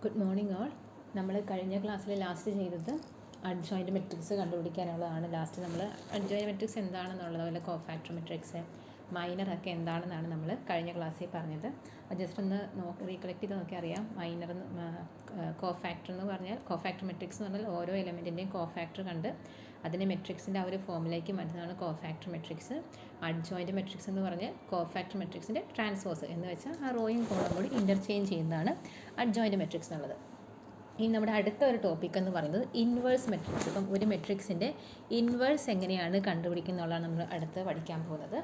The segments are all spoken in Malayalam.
Good morning all. നമ്മൾ കഴിഞ്ഞ ക്ലാസ്സിൽ ലാസ്റ്റ് ചെയ്തത് അഡ്ജോയിൻറ്റ് മെട്രിക്സ് കണ്ടുപിടിക്കാനുള്ളതാണ്. ലാസ്റ്റ് നമ്മൾ അഡ്ജോയിൻറ്റ് മെട്രിക്സ് എന്താണെന്നുള്ളത്, അതുപോലെ കോഫാക്ടർ മെട്രിക്സ് മൈനറൊക്കെ എന്താണെന്നാണ് നമ്മൾ കഴിഞ്ഞ ക്ലാസ്സിൽ പറഞ്ഞത്. അത് ജസ്റ്റ് ഒന്ന് റീകളക്ട് ചെയ്ത് നോക്കി അറിയാം. മൈനർ കോഫാക്ടർ എന്ന് പറഞ്ഞാൽ, കോഫാക്ടർ മെട്രിക്സ് എന്ന് പറഞ്ഞാൽ ഓരോ എലമെൻറ്റിൻ്റെയും കോഫാക്ടർ കണ്ട് അതിനെ മെട്രിക്സിൻ്റെ ആ ഒരു ഫോമിലേക്ക് മാറ്റുന്നതാണ് കോഫാക്ടർ മെട്രിക്സ്. അഡ്ജോയിൻറ്റ് മെട്രിക്സ് എന്ന് പറഞ്ഞാൽ കോഫാക്ടർ മെട്രിക്സിൻ്റെ ട്രാൻസ്പോസ് എന്ന് വെച്ചാൽ ആ റോയും കോളം കൂടി ഇൻ്റർചേഞ്ച് ചെയ്യുന്നതാണ് അഡ്ജോയിൻറ്റ് മെട്രിക്സ് എന്നുള്ളത്. ഇനി നമ്മുടെ അടുത്ത ഒരു ടോപ്പിക് എന്ന് പറയുന്നത് ഇൻവേഴ്സ് മെട്രിക്സ്. ഇപ്പം ഒരു മെട്രിക്സിൻ്റെ ഇൻവേഴ്സ് എങ്ങനെയാണ് കണ്ടുപിടിക്കുന്നുള്ളതാണ് നമ്മൾ അടുത്ത് പഠിക്കാൻ പോകുന്നത്.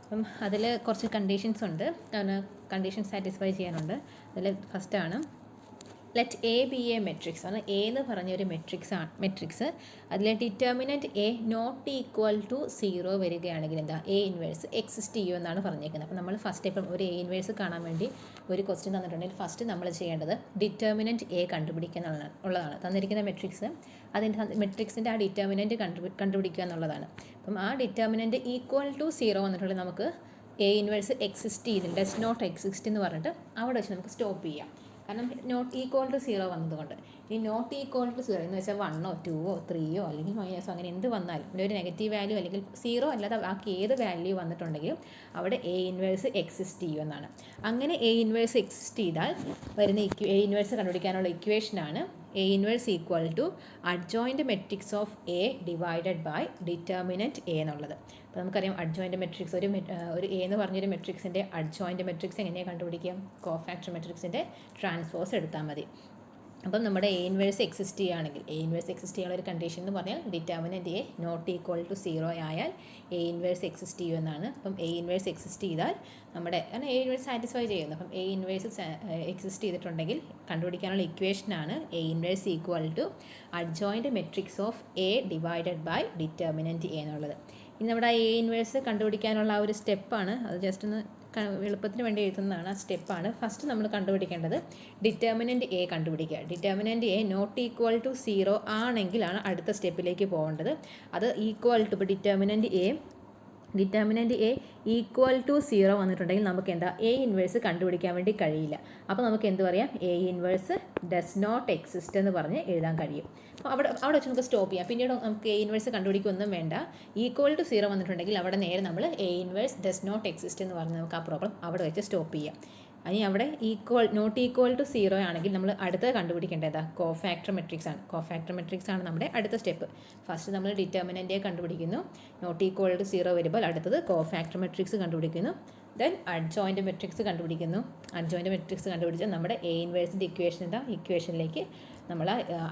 അപ്പം അതിൽ കുറച്ച് കണ്ടീഷൻസ് ഉണ്ട്, കണ്ടീഷൻ സാറ്റിസ്ഫൈ ചെയ്യാനുണ്ട്. അതിൽ ഫസ്റ്റാണ് let A be a matrix. ആണ് എ എന്ന് പറഞ്ഞൊരു മെട്രിക്സ് അതിലെ determinant A not equal to 0 വരികയാണെങ്കിൽ എന്താ എ ഇൻവേഴ്സ് എക്സിസ്റ്റ് ചെയ്യുമെന്നാണ് പറഞ്ഞേക്കുന്നത്. അപ്പോൾ നമ്മൾ ഫസ്റ്റ് ഇപ്പം ഒരു എ ഇൻവേഴ്സ് കാണാൻ വേണ്ടി ഒരു ക്വസ്റ്റ്യൻ തന്നിട്ടുണ്ടെങ്കിൽ ഫസ്റ്റ് നമ്മൾ ചെയ്യേണ്ടത് ഡിറ്റർമിനൻറ്റ് എ കണ്ടുപിടിക്കുക ഉള്ളതാണ്. തന്നിരിക്കുന്ന മെട്രിക്സ്, അതിൻ്റെ മെട്രിക്സിൻ്റെ ആ ഡിറ്റർമിനൻറ്റ് കണ്ടുപിടിക്കുക എന്നുള്ളതാണ്. അപ്പം ആ ഡിറ്റർമിനൻറ്റ് ഈക്വൽ ടു 0 വന്നിട്ടുണ്ടെങ്കിൽ നമുക്ക് എ ഇൻവേഴ്സ് എക്സിസ്റ്റ് ചെയ്യുന്നില്ല, ഡസ് നോട്ട് എക്സിസ്റ്റ് എന്ന് പറഞ്ഞിട്ട് അവിടെ വെച്ച് നമുക്ക് സ്റ്റോപ്പ് ചെയ്യാം. കാരണം നോട്ട് ഈക്വൽ ടു 0 വന്നതുകൊണ്ട്. ഈ നോട്ട് ഈക്വൽ ടു 0 എന്ന് വെച്ചാൽ 1 2 3 അല്ലെങ്കിൽ മൈനസോ അങ്ങനെ എന്ത് വന്നാലും ഇവിടെ ഒരു നെഗറ്റീവ് വാല്യൂ അല്ലെങ്കിൽ 0 അല്ലാതെ ബാക്കി ഏത് വാല്യൂ വന്നിട്ടുണ്ടെങ്കിലും അവിടെ എ ഇൻവേഴ്സ് എക്സിസ്റ്റ് ചെയ്യുമെന്നാണ്. അങ്ങനെ എ ഇൻവേഴ്സ് എക്സിസ്റ്റ് ചെയ്താൽ വരുന്ന എ ഇൻവേഴ്സ് കണ്ടുപിടിക്കാനുള്ള ഇക്വേഷനാണ് A inverse equal to adjoint matrix of A divided by determinant A എന്നുള്ളത്. അപ്പോൾ നമുക്കറിയാം അഡ്ജോയിൻറ്റ് മെട്രിക്സ്, ഒരു എ എന്ന് പറഞ്ഞൊരു മെട്രിക്സിൻ്റെ അഡ്ജോയിൻറ്റ് മെട്രിക്സ് എങ്ങനെയാണ് കണ്ടുപിടിക്കുക? കോഫാക്ടർ മെട്രിക്സിൻ്റെ ട്രാൻസ്പോസ് എടുത്താൽ മതി. അപ്പം നമ്മുടെ എ ഇൻവേഴ്സ് എക്സിസ്റ്റ് ചെയ്യുകയാണെങ്കിൽ, എ ഇൻവേഴ്സ് എക്സിസ്റ്റ് ചെയ്യാനുള്ള ഒരു കണ്ടീഷൻ എന്ന് പറഞ്ഞാൽ determinant A not equal to 0 ആയാൽ എ ഇൻവേഴ്സ് എക്സിസ്റ്റ് ചെയ്യുമെന്നാണ്. അപ്പം എ ഇൻവേഴ്സ് എക്സിസ്റ്റ് ചെയ്താൽ നമ്മുടെ, കാരണം എ ഇൻവേഴ്സ് സാറ്റിസ്ഫൈ ചെയ്യുന്നു. അപ്പം എ ഇൻവേഴ്സ് എക്സിസ്റ്റ് ചെയ്തിട്ടുണ്ടെങ്കിൽ കണ്ടുപിടിക്കാനുള്ള ഇക്വേഷനാണ് A inverse equal to adjoint matrix of A divided by determinant A എന്നുള്ളത്. ഇനി നമ്മുടെ എ ഇൻവേഴ്സ് കണ്ടുപിടിക്കാനുള്ള ആ ഒരു സ്റ്റെപ്പാണ്, അത് ജസ്റ്റ് ഒന്ന് എളുപ്പത്തിന് വേണ്ടി എഴുതുന്നതാണ്. ആ സ്റ്റെപ്പാണ് ഫസ്റ്റ് നമ്മൾ കണ്ടുപിടിക്കേണ്ടത്. ഡിറ്റർമിനൻറ്റ് എ കണ്ടുപിടിക്കുക. Determinant A not equal to 0 ആണെങ്കിലാണ് അടുത്ത സ്റ്റെപ്പിലേക്ക് പോകേണ്ടത്. അത് ഈക്വൽ ടു, ഇപ്പോൾ ഡിറ്റർമിനൻറ്റ് എ ഈക്വൽ ടു 0 വന്നിട്ടുണ്ടെങ്കിൽ നമുക്ക് എന്താ എ ഇൻവേഴ്സ് കണ്ടുപിടിക്കാൻ വേണ്ടി കഴിയില്ല. അപ്പോൾ നമുക്ക് എന്ത് പറയാം? A inverse does not exist എന്ന് പറഞ്ഞ് എഴുതാൻ കഴിയും. അപ്പോൾ അവിടെ വെച്ച് നമുക്ക് സ്റ്റോപ്പ് ചെയ്യാം. പിന്നീട് നമുക്ക് എ ഇൻവേഴ്സ് കണ്ടുപിടിക്കൊന്നും വേണ്ട. ഈക്വൽ ടു 0 വന്നിട്ടുണ്ടെങ്കിൽ അവിടെ നേരെ നമ്മൾ A inverse does not exist എന്ന് പറഞ്ഞ് നമുക്ക് ആ പ്രോബ്ലം അവിടെ വെച്ച് സ്റ്റോപ്പ് ചെയ്യാം. ഇനി അവിടെ നോട്ട് ഈക്വൽ ടു 0 ആണെങ്കിൽ നമ്മൾ അടുത്തത് കണ്ടുപിടിക്കേണ്ടത് കോഫാക്ടർ മെട്രിക്സ് ആണ്. കോഫാക്ടർ മെട്രിക്സ് ആണ് നമ്മുടെ അടുത്ത സ്റ്റെപ്പ്. ഫസ്റ്റ് നമ്മൾ ഡിറ്റർമിനൻറ്റ് കണ്ടുപിടിക്കുന്നു. നോട്ട് ഈക്വൽ ടു 0 വരുമ്പോൾ അടുത്തത് കോഫാക്ടർ മെട്രിക്സ് കണ്ടുപിടിക്കുന്നു. ദെൻ അഡ്ജോയിൻറ്റ് മെട്രിക്സ് കണ്ടുപിടിക്കുന്നു. അഡ്ജോയിൻറ്റ് മെട്രിക്സ് കണ്ടുപിടിച്ചാൽ നമ്മുടെ എ ഇൻവേഴ്സിൻ്റെ ഇക്വേഷനിലേക്ക് നമ്മൾ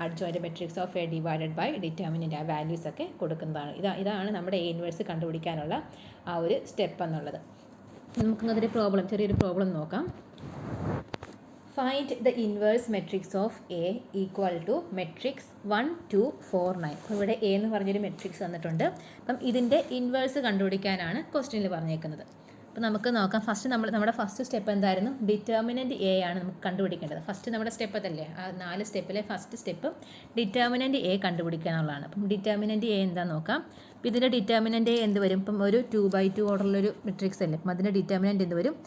adjoint matrix of A divided by determinant ആ വാല്യൂസ് ഒക്കെ കൊടുക്കുന്നതാണ്. ഇതാണ് നമ്മുടെ എ ഇൻവേഴ്സ് കണ്ടുപിടിക്കാനുള്ള ആ ഒരു സ്റ്റെപ്പ് എന്നുള്ളത്. നമുക്കതിൻ്റെ ചെറിയൊരു പ്രോബ്ലം നോക്കാം. Find the inverse matrix of A equal to matrix 1 2 4 9. അപ്പോൾ ഇവിടെ എ എന്ന് പറഞ്ഞൊരു മെട്രിക്സ് തന്നിട്ടുണ്ട്. അപ്പം ഇതിൻ്റെ ഇൻവേഴ്സ് കണ്ടുപിടിക്കാനാണ് ക്വസ്റ്റ്യനിൽ പറഞ്ഞേക്കുന്നത്. അപ്പോൾ നമുക്ക് നോക്കാം. നമ്മുടെ ഫസ്റ്റ് സ്റ്റെപ്പ് എന്തായിരുന്നു? ഡിറ്റർമിനൻറ്റ് എ ആണ് നമുക്ക് കണ്ടുപിടിക്കേണ്ടത്. ഫസ്റ്റ് നമ്മുടെ സ്റ്റെപ്പ് അതല്ലേ, ആ 4 സ്റ്റെപ്പിലെ ഫസ്റ്റ് സ്റ്റെപ്പ് ഡിറ്റർമിനൻറ്റ് എ കണ്ടുപിടിക്കുക എന്നുള്ളതാണ്. അപ്പം ഡിറ്റർമിനൻറ്റ് എ എന്താണെന്ന് നോക്കാം. അപ്പോൾ ഇതിൻ്റെ ഡിറ്റർമിനൻറ്റ് എന്ത് വരും? ഇപ്പം ഒരു 2/2 ഓർഡറിലൊരു മെട്രിക്സ് അല്ലേ. അപ്പം അതിൻ്റെ ഡിറ്റർമിനൻറ്റ് എന്ത് വരും?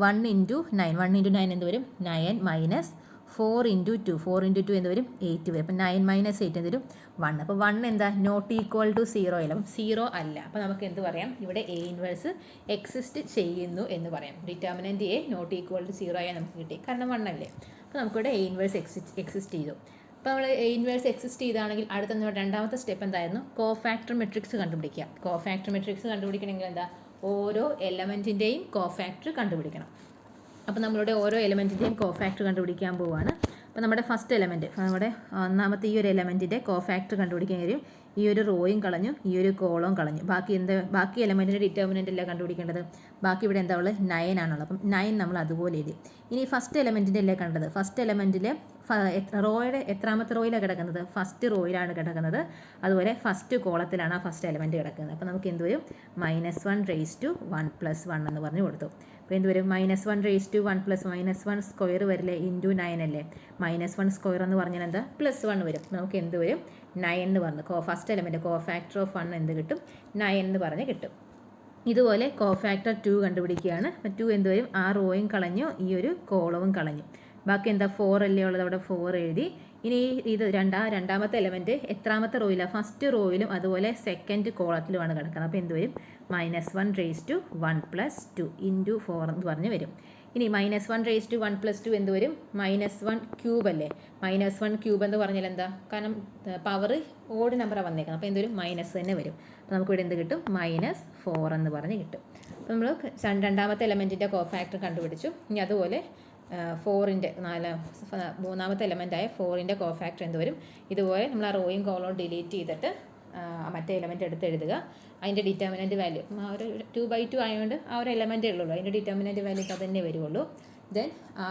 1 × 9. 1 × 9 എന്ത് വരും? 9 മൈനസ് 4 × 2. 4 × 2 എന്ത് വരും? 8 വരും. അപ്പം 9 മൈനസ് 8 എന്ത് വരും? 1. അപ്പോൾ 1 എന്താ? നോട്ട് ഈക്വൽ ടു 0 അല്ല. അപ്പം 0 അല്ല. അപ്പോൾ നമുക്ക് എന്ത് പറയാം? ഇവിടെ എ ഇൻവേഴ്സ് എക്സിസ്റ്റ് ചെയ്യുന്നു എന്ന് പറയാം. Determinant A not equal to 0 ആയി നമുക്ക് കിട്ടി, കാരണം 1 അല്ലേ. അപ്പോൾ നമുക്കിവിടെ എ ഇൻവേഴ്സ് എക്സിസ്റ്റ് ചെയ്തു. അപ്പോൾ നമ്മൾ എ ഇൻവേഴ്സ് എക്സിസ്റ്റ് ചെയ്താണെങ്കിൽ അടുത്ത രണ്ടാമത്തെ സ്റ്റെപ്പ് എന്തായിരുന്നു? കോഫാക്ടർ മെട്രിക്സ് കണ്ടുപിടിക്കുക. കോഫാക്ടർ മെട്രിക്സ് കണ്ടുപിടിക്കണമെങ്കിൽ എന്താ? ഓരോ എലമെൻറ്റിൻ്റെയും കോഫാക്ടർ കണ്ടുപിടിക്കണം. അപ്പോൾ നമ്മളുടെ ഓരോ എലമെൻറ്റിൻ്റെയും കോഫാക്ടർ കണ്ടുപിടിക്കാൻ പോവുകയാണ്. അപ്പോൾ നമ്മുടെ ഫസ്റ്റ് എലമെൻറ്റ്, നമ്മുടെ ഒന്നാമത്തെ ഈ ഒരു എലമെൻറ്റിൻ്റെ കോഫാക്ടർ കണ്ടുപിടിക്കാൻ കഴിയും. ഈ ഒരു റോയും കളഞ്ഞു, ഈ ഒരു കോളവും കളഞ്ഞു. ബാക്കി എലമെൻറ്റിൻ്റെ ഡിറ്റർമിനൻ്റ് അല്ല കണ്ടുപിടിക്കേണ്ടത്. ബാക്കി ഇവിടെ എന്താ ഉള്ളത്? 9 ആണുള്ളത്. അപ്പം 9 നമ്മൾ അതുപോലെ എഴുതി. ഇനി ഫസ്റ്റ് എലമെൻറ്റിൻ്റെ അല്ലേ കണ്ടത്? ഫസ്റ്റ് എലമെൻറ്റിൽ റോയുടെ എത്രാമത്തെ റോയിലാണ് കിടക്കുന്നത്? ഫസ്റ്റ് റോയിലാണ് കിടക്കുന്നത്. അതുപോലെ ഫസ്റ്റ് കോളത്തിലാണ് ആ ഫസ്റ്റ് എലമെൻറ്റ് കിടക്കുന്നത്. അപ്പോൾ നമുക്ക് എന്ത് വരും? -1 റേസ് ടു 1 + 1 എന്ന് പറഞ്ഞ് കൊടുത്തു. അപ്പോൾ എന്ത് വരും? -1 റേസ് ടു 1 + -1 സ്ക്വയർ വരില്ലേ? × 9 അല്ലേ. -1 സ്ക്വയർ എന്ന് പറഞ്ഞാൽ എന്താ? +1 വരും. നമുക്ക് എന്ത് വരും? 9 എന്ന് പറഞ്ഞു. ഫസ്റ്റ് എലമെൻറ്റ് കോഫാക്ടർ ഓഫ് 1 എന്ത് കിട്ടും? 9 എന്ന് പറഞ്ഞ് കിട്ടും. ഇതുപോലെ കോഫാക്ടർ 2 കണ്ടുപിടിക്കുകയാണ്. അപ്പോൾ 2 എന്ത് വരും? ആ റോയും കളഞ്ഞു, ഈ ഒരു കോളവും കളഞ്ഞു. ബാക്കി എന്താ 4 അല്ലേ ഉള്ളത്, അവിടെ 4 എഴുതി. ഇനി ഇത് രണ്ടാമത്തെ എലമെൻറ്റ് എത്രാമത്തെ റോയിലാണ്? ഫസ്റ്റ് റോയിലും അതുപോലെ സെക്കൻഡ് കോളത്തിലുമാണ് കിടക്കുന്നത്. അപ്പോൾ എന്ത് വരും? -1 റേസ് ടു 1 + 2 ഇൻറ്റു 4 എന്ന് പറഞ്ഞ് വരും. ഇനി -1 റേസ് ടു 1 + 2 എന്ത് വരും? -1 ക്യൂബ് അല്ലേ? -1 ക്യൂബ് എന്ന് പറഞ്ഞാൽ എന്താ? കാരണം പവർ ഓഡ് നമ്പറാണ് വന്നേക്കുന്നത്. അപ്പോൾ എന്തൊരു മൈനസ് തന്നെ വരും. അപ്പോൾ നമുക്കിവിടെ എന്ത് കിട്ടും? -4 എന്ന് പറഞ്ഞ് കിട്ടും. അപ്പോൾ നമ്മൾ രണ്ടാമത്തെ എലമെൻറ്റിൻ്റെ കോഫാക്ടർ കണ്ടുപിടിച്ചു. ഇനി അതുപോലെ 4ൻ്റെ മൂന്നാമത്തെ എലമെൻറ്റായ 4ൻ്റെ കോഫാക്ടർ എന്ത് വരും? ഇതുപോലെ നമ്മൾ ആ റോയും കോളവും ഡിലീറ്റ് ചെയ്തിട്ട് മറ്റേ എലമെൻറ്റ് എടുത്ത് എഴുതുക. അതിൻ്റെ ഡിറ്റർമിനൻറ്റ് വാല്യൂ ആ ഒരു 2/2 ആയതുകൊണ്ട് ആ ഒരു എലമെൻറ്റേ ഉള്ളൂ, അതിൻ്റെ ഡിറ്റർമിനൻറ്റ് വാല്യൂ അത് തന്നെ വരുള്ളൂ. ദെൻ ആ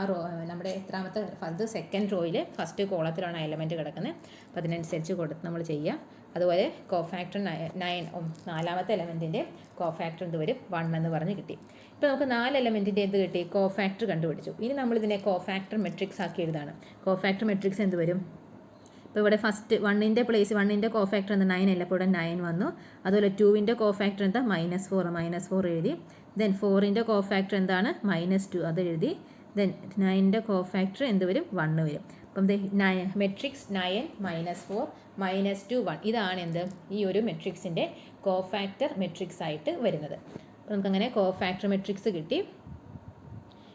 നമ്മുടെ എത്രാമത്തെ അത് സെക്കൻഡ് റോയിൽ ഫസ്റ്റ് കോളത്തിലാണ് ആ എലമെൻറ്റ് കിടക്കുന്നത്. അപ്പോൾ അതിനനുസരിച്ച് കൊടുത്ത് നമ്മൾ ചെയ്യുക. അതുപോലെ കോഫാക്ടർ 9 നാലാമത്തെ എലമെൻറ്റിൻ്റെ കോഫാക്ടർ എന്ത് വരും? 1 എന്ന് പറഞ്ഞ് കിട്ടി. ഇപ്പോൾ നമുക്ക് 4 എലമെൻറ്റിൻ്റെ എന്ത് കിട്ടി? കോഫാക്ടർ കണ്ടുപിടിച്ചു. ഇനി നമ്മളിതിനെ കോഫാക്ടർ മെട്രിക്സ് ആക്കി എഴുതാണ്. കോഫാക്ടർ മെട്രിക്സ് എന്ത് വരും? ഇപ്പോൾ ഇവിടെ ഫസ്റ്റ് 1ൻ്റെ പ്ലേസ് 1ൻ്റെ കോഫാക്ടർ എന്താ? 9 അല്ല, അപ്പോൾ ഇവിടെ 9 വന്നു. അതുപോലെ 2ൻ്റെ കോഫാക്ടർ എന്താ? -4 എഴുതി. ദെൻ 4ൻ്റെ കോഫാക്ടർ എന്താണ്? -2 അത് എഴുതി. ദെൻ 9ൻ്റെ കോഫാക്ടർ എന്ത് വരും? 1 വരും. അപ്പം മെട്രിക്സ് 9 -4 -2 1 ഇതാണ് എന്ത്? ഈ ഒരു മെട്രിക്സിൻ്റെ കോഫാക്ടർ മെട്രിക്സ് ആയിട്ട് വരുന്നത്. അപ്പോൾ നമുക്കങ്ങനെ കോഫാക്ടർ മെട്രിക്സ് കിട്ടി.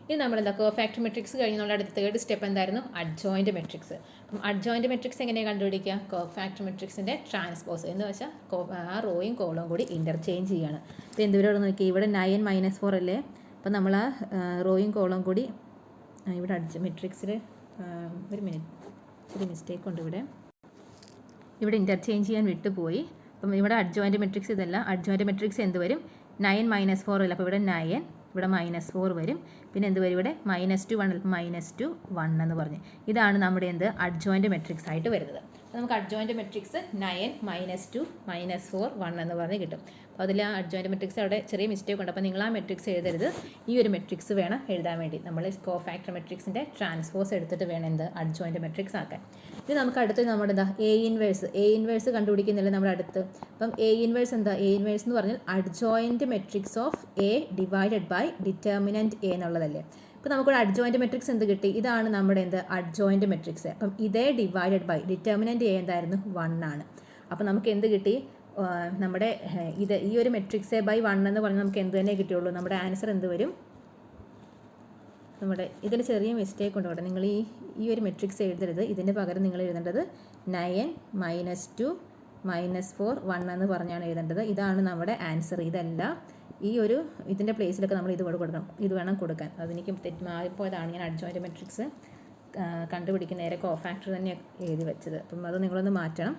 ഇനി നമ്മളെന്താ കോഫാക്ടർ മെട്രിക്സ് കഴിഞ്ഞ് നമ്മുടെ അടുത്ത തേർഡ് സ്റ്റെപ്പ് എന്തായിരുന്നു? Adjoint matrix. അപ്പം അഡ്ജോയിൻ്റ് മെട്രിക്സ് എങ്ങനെയാണ് കണ്ടുപിടിക്കുക? കോഫാക്ടർ മെട്രിക്സിൻ്റെ ട്രാൻസ്പോസ് എന്ന് വെച്ചാൽ ആ റോയും കോളവും കൂടി ഇൻ്റർചേഞ്ച് ചെയ്യുകയാണ്. അപ്പോൾ എന്തുവരെ നോക്കി ഇവിടെ 9 -4 അല്ലേ? അപ്പോൾ നമ്മൾ ആ റോയും കോളവും കൂടി ഇവിടെ മെട്രിക്സിൽ ഒരു മിസ്റ്റേക്ക് ഉണ്ട്. ഇവിടെ ഇൻ്റർചേഞ്ച് ചെയ്യാൻ വിട്ടുപോയി. അപ്പം ഇവിടെ അഡ്ജോയിൻ്റ് മെട്രിക്സ് ഇതല്ല. അഡ്ജോയിൻ്റ് മെട്രിക്സ് എന്ത് വരും? 9 -4 അല്ല, അപ്പോൾ ഇവിടെ 9 ഇവിടെ -4 വരും. പിന്നെ എന്ത് വരും? ഇവിടെ -2 -2 1 എന്ന് പറഞ്ഞ് ഇതാണ് നമ്മുടെ എന്ത്? അഡ്ജോയിൻ്റ് മെട്രിക്സ് ആയിട്ട് വരുന്നത്. അപ്പോൾ നമുക്ക് അഡ്ജോയിൻ്റ് മെട്രിക്സ് 9 -2 -4 1 എന്ന് പറഞ്ഞ് കിട്ടും. അപ്പോൾ അതിൽ ആ അഡ്ജോയിൻ്റ് മെട്രിക്സ് അവിടെ ചെറിയ മിസ്റ്റേക്ക് ഉണ്ട്. അപ്പോൾ നിങ്ങൾ ആ മെട്രിക്സ് എഴുതരുത്, ഈ ഒരു മെട്രിക്സ് വേണം എഴുതാൻ വേണ്ടി. നമ്മൾ കോഫാക്ടർ മെട്രിക്സിൻ്റെ ട്രാൻസ്പോസ് എടുത്തിട്ട് വേണം എന്ത്? അഡ്ജോയിൻ്റ് മെട്രിക്സ് ആക്കാൻ. ഇത് നമുക്ക് അടുത്ത് നമ്മുടെ എന്താ? എ ഇൻവേഴ്സ് കണ്ടുപിടിക്കുന്നില്ല നമ്മുടെ അടുത്ത്. അപ്പം എ ഇൻവേഴ്സ് എന്താ? എ ഇൻവേഴ്സ് എന്ന് പറഞ്ഞാൽ adjoint matrix of A divided by determinant A എന്നുള്ളതല്ലേ. അപ്പോൾ നമുക്കൊരു അഡ്ജോയിൻ്റ് മെട്രിക്സ് എന്ത് കിട്ടി? ഇതാണ് നമ്മുടെ എന്ത്? Adjoint matrix. അപ്പം ഇതേ ഡിവൈഡഡ് ബൈ ഡിറ്റർമിനൻറ്റ് എ എന്തായിരുന്നു? 1 ആണ്. അപ്പോൾ നമുക്ക് എന്ത് കിട്ടി? നമ്മുടെ ഈ ഒരു മെട്രിക്സ് ബൈ 1 എന്ന് പറഞ്ഞാൽ നമുക്ക് എന്ത് തന്നെ കിട്ടിയുള്ളൂ? നമ്മുടെ ആൻസർ എന്ത് വരും? നമ്മുടെ ഇതിൽ ചെറിയ മിസ്റ്റേക്ക് ഉണ്ട്. അവിടെ നിങ്ങൾ ഈ ഒരു മെട്രിക്സ് എഴുതരുത്, ഇതിന് പകരം നിങ്ങൾ എഴുതേണ്ടത് 9 -2 -4 1 എന്ന് പറഞ്ഞാണ് എഴുതേണ്ടത്. ഇതാണ് നമ്മുടെ ആൻസർ. ഇതല്ല, ഈ ഒരു ഇതിൻ്റെ പ്ലേസിലൊക്കെ നമ്മൾ ഇത് കൊടുക്കണം, ഇത് വേണം കൊടുക്കാൻ. അതെനിക്ക് മാറിപ്പോയതാണ്. ഞാൻ അഡ്ജോയിൻ്റ് മെട്രിക്സ് കണ്ടുപിടിക്കുന്ന നേരെ കോഫാക്ടർ തന്നെ എഴുതി വെച്ചത്. അപ്പം അത് നിങ്ങളൊന്ന് മാറ്റണം.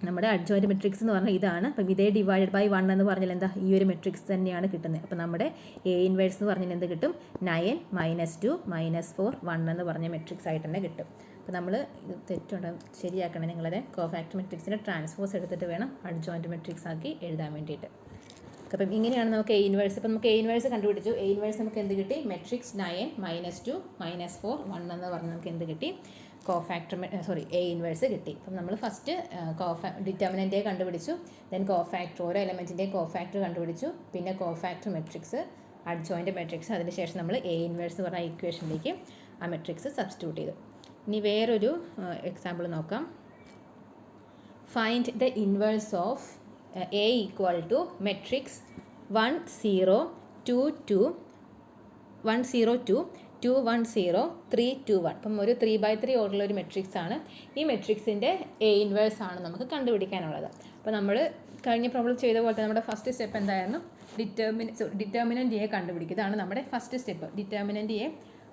നമ്മുടെ അഡ്ജോയിൻ്റ് മെട്രിക്സ് എന്ന് പറഞ്ഞാൽ ഇതാണ്. അപ്പം ഇതേ ഡിവൈഡഡ് ബൈ 1 എന്ന് പറഞ്ഞാൽ എന്താ? ഈ ഒരു മെട്രിക്സ് തന്നെയാണ് കിട്ടുന്നത്. അപ്പോൾ നമ്മുടെ എ ഇൻവേഴ്സ് എന്ന് പറഞ്ഞാൽ എന്ത് കിട്ടും? 9 -2 -4 1 എന്ന് പറഞ്ഞ മെട്രിക്സ് ആയിട്ട് തന്നെ കിട്ടും. അപ്പോൾ നമ്മൾ ഇത് തെറ്റുണ്ട്, ശരിയാക്കണം. നിങ്ങളത് കോഫാക്ടർ മെട്രിക്സിൻ്റെ ട്രാൻസ്പോസ് എടുത്തിട്ട് വേണം അഡ്ജോയിൻ്റ് മെട്രിക്സ് ആക്കി എഴുതാൻ വേണ്ടിയിട്ട്. അപ്പം ഇങ്ങനെയാണ് നമുക്ക് എ ഇൻവേഴ്സ്. അപ്പം നമുക്ക് എ ഇൻവേഴ്സ് കണ്ടുപിടിച്ചു. എ ഇൻവേഴ്സ് നമുക്ക് എന്ത് കിട്ടി? മെട്രിക്സ് 9 -2 -4 1 എന്ന് പറഞ്ഞ് നമുക്ക് എന്ത് കിട്ടി? കോഫാക്ടർ എ ഇൻവേഴ്സ് കിട്ടി. അപ്പം നമ്മൾ ഫസ്റ്റ് ഡിറ്റർമിനൻ്റ് കണ്ടുപിടിച്ചു. ദെൻ കോഫാക്ടർ ഓരോ എലമെൻറ്റിൻ്റെയും കോഫാക്ടർ കണ്ടുപിടിച്ചു. പിന്നെ കോഫാക്ടർ മെട്രിക്സ്, അഡ്ജോയിൻ്റ് മെട്രിക്സ്, അതിനുശേഷം നമ്മൾ എ ഇൻവേഴ്സ് പറഞ്ഞ ഇക്വേഷനിലേക്ക് ആ മെട്രിക്സ് സബ്സ്റ്റിറ്റ്യൂട്ട് ചെയ്തു. ഇനി വേറൊരു എക്സാമ്പിൾ നോക്കാം. Find the inverse of A equal to matrix 1 0 2 2 1 0 2 2 1 0 3 2 1. അപ്പം ഒരു 3/3 ഓർഡറുള്ള ഒരു മെട്രിക്സ് ആണ്. ഈ മെട്രിക്സിൻ്റെ എ ഇൻവേഴ്സ് ആണ് നമുക്ക് കണ്ടുപിടിക്കാനുള്ളത്. അപ്പോൾ നമ്മൾ കഴിഞ്ഞ പ്രോബ്ലം ചെയ്ത പോലെ നമ്മുടെ ഫസ്റ്റ് സ്റ്റെപ്പ് എന്തായിരുന്നു? ഡിറ്റർമിനൻ്റ് എ കണ്ടുപിടിക്കുക. ഇതാണ് നമ്മുടെ ഫസ്റ്റ് സ്റ്റെപ്പ്. ഡിറ്റർമിനൻ്റ് എ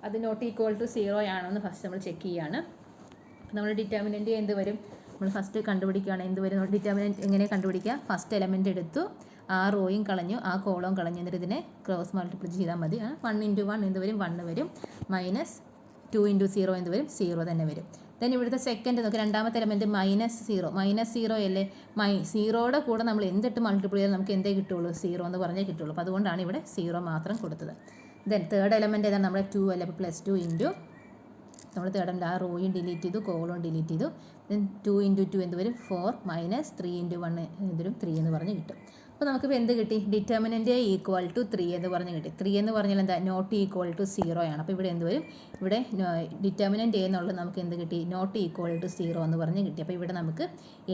അത് നോട്ട് ഈക്വൽ ടു 0 ആണോ എന്ന് ഫസ്റ്റ് നമ്മൾ ചെക്ക് ചെയ്യുകയാണ്. നമ്മൾ ഡിറ്റർമിനൻ്റ് എ എന്ത് വരും? നമ്മൾ ഫസ്റ്റ് കണ്ടുപിടിക്കുകയാണ് എന്ത് വരും? ഡിറ്റർമിനൻ്റ് എങ്ങനെ കണ്ടുപിടിക്കുക? ഫസ്റ്റ് എലമെൻ്റ് എടുത്തു, ആ റോയും കളഞ്ഞു, ആ കോളവും കളഞ്ഞു, എന്നിട്ട് ഇതിനെ ക്രോസ് മൾട്ടിപ്ലൈ ചെയ്താൽ മതി. 1 × 1 എന്ത് വരും? 1 വരും. -2 × 0 എന്ത് വരും? 0 തന്നെ വരും. ദെൻ ഇവിടുത്തെ സെക്കൻഡ് നോക്കി, രണ്ടാമത്തെ എലമെൻറ്റ് -0 അല്ലേ? 0യുടെ കൂടെ നമ്മൾ എന്തിട്ട് മൾട്ടിപ്ലൈ ചെയ്താൽ നമുക്ക് എന്തേ കിട്ടുള്ളൂ? 0 എന്ന് പറഞ്ഞേ കിട്ടുള്ളൂ. അപ്പോൾ അതുകൊണ്ടാണ് ഇവിടെ 0 മാത്രം കൊടുത്തത്. ദെൻ തേർഡ് എലമെൻറ്റ് ഏതാണ്? നമ്മുടെ 2 അല്ലേ? അപ്പോൾ +2 ഇൻറ്റു നമ്മൾ തേർഡ് എലമെൻറ്റ് ആ റോയും ഡിലീറ്റ് ചെയ്തു, കോളും ഡിലീറ്റ് ചെയ്തു. ദെൻ 2 × 2 എന്ത് വരും? 4 -3 × 1 എന്ത് വരും? 3 എന്ന് പറഞ്ഞ് കിട്ടും. അപ്പോൾ നമുക്കിപ്പോൾ എന്ത് കിട്ടി? ഡിറ്റർമിനൻ്റ് എ ഈക്വൽ ടു 3 എന്ന് പറഞ്ഞ് കിട്ടി. 3 എന്ന് പറഞ്ഞാൽ എന്താ? നോട്ട് ഈക്വൽ ടു 0 ആണ്. അപ്പോൾ ഇവിടെ എന്ത് വരും? ഇവിടെ ഡിറ്റർമിനൻ്റ് എ എന്നുള്ളത് നമുക്ക് എന്ത് കിട്ടി? നോട്ട് ഈക്വൽ ടു 0 എന്ന് പറഞ്ഞ് കിട്ടി. അപ്പോൾ ഇവിടെ നമുക്ക്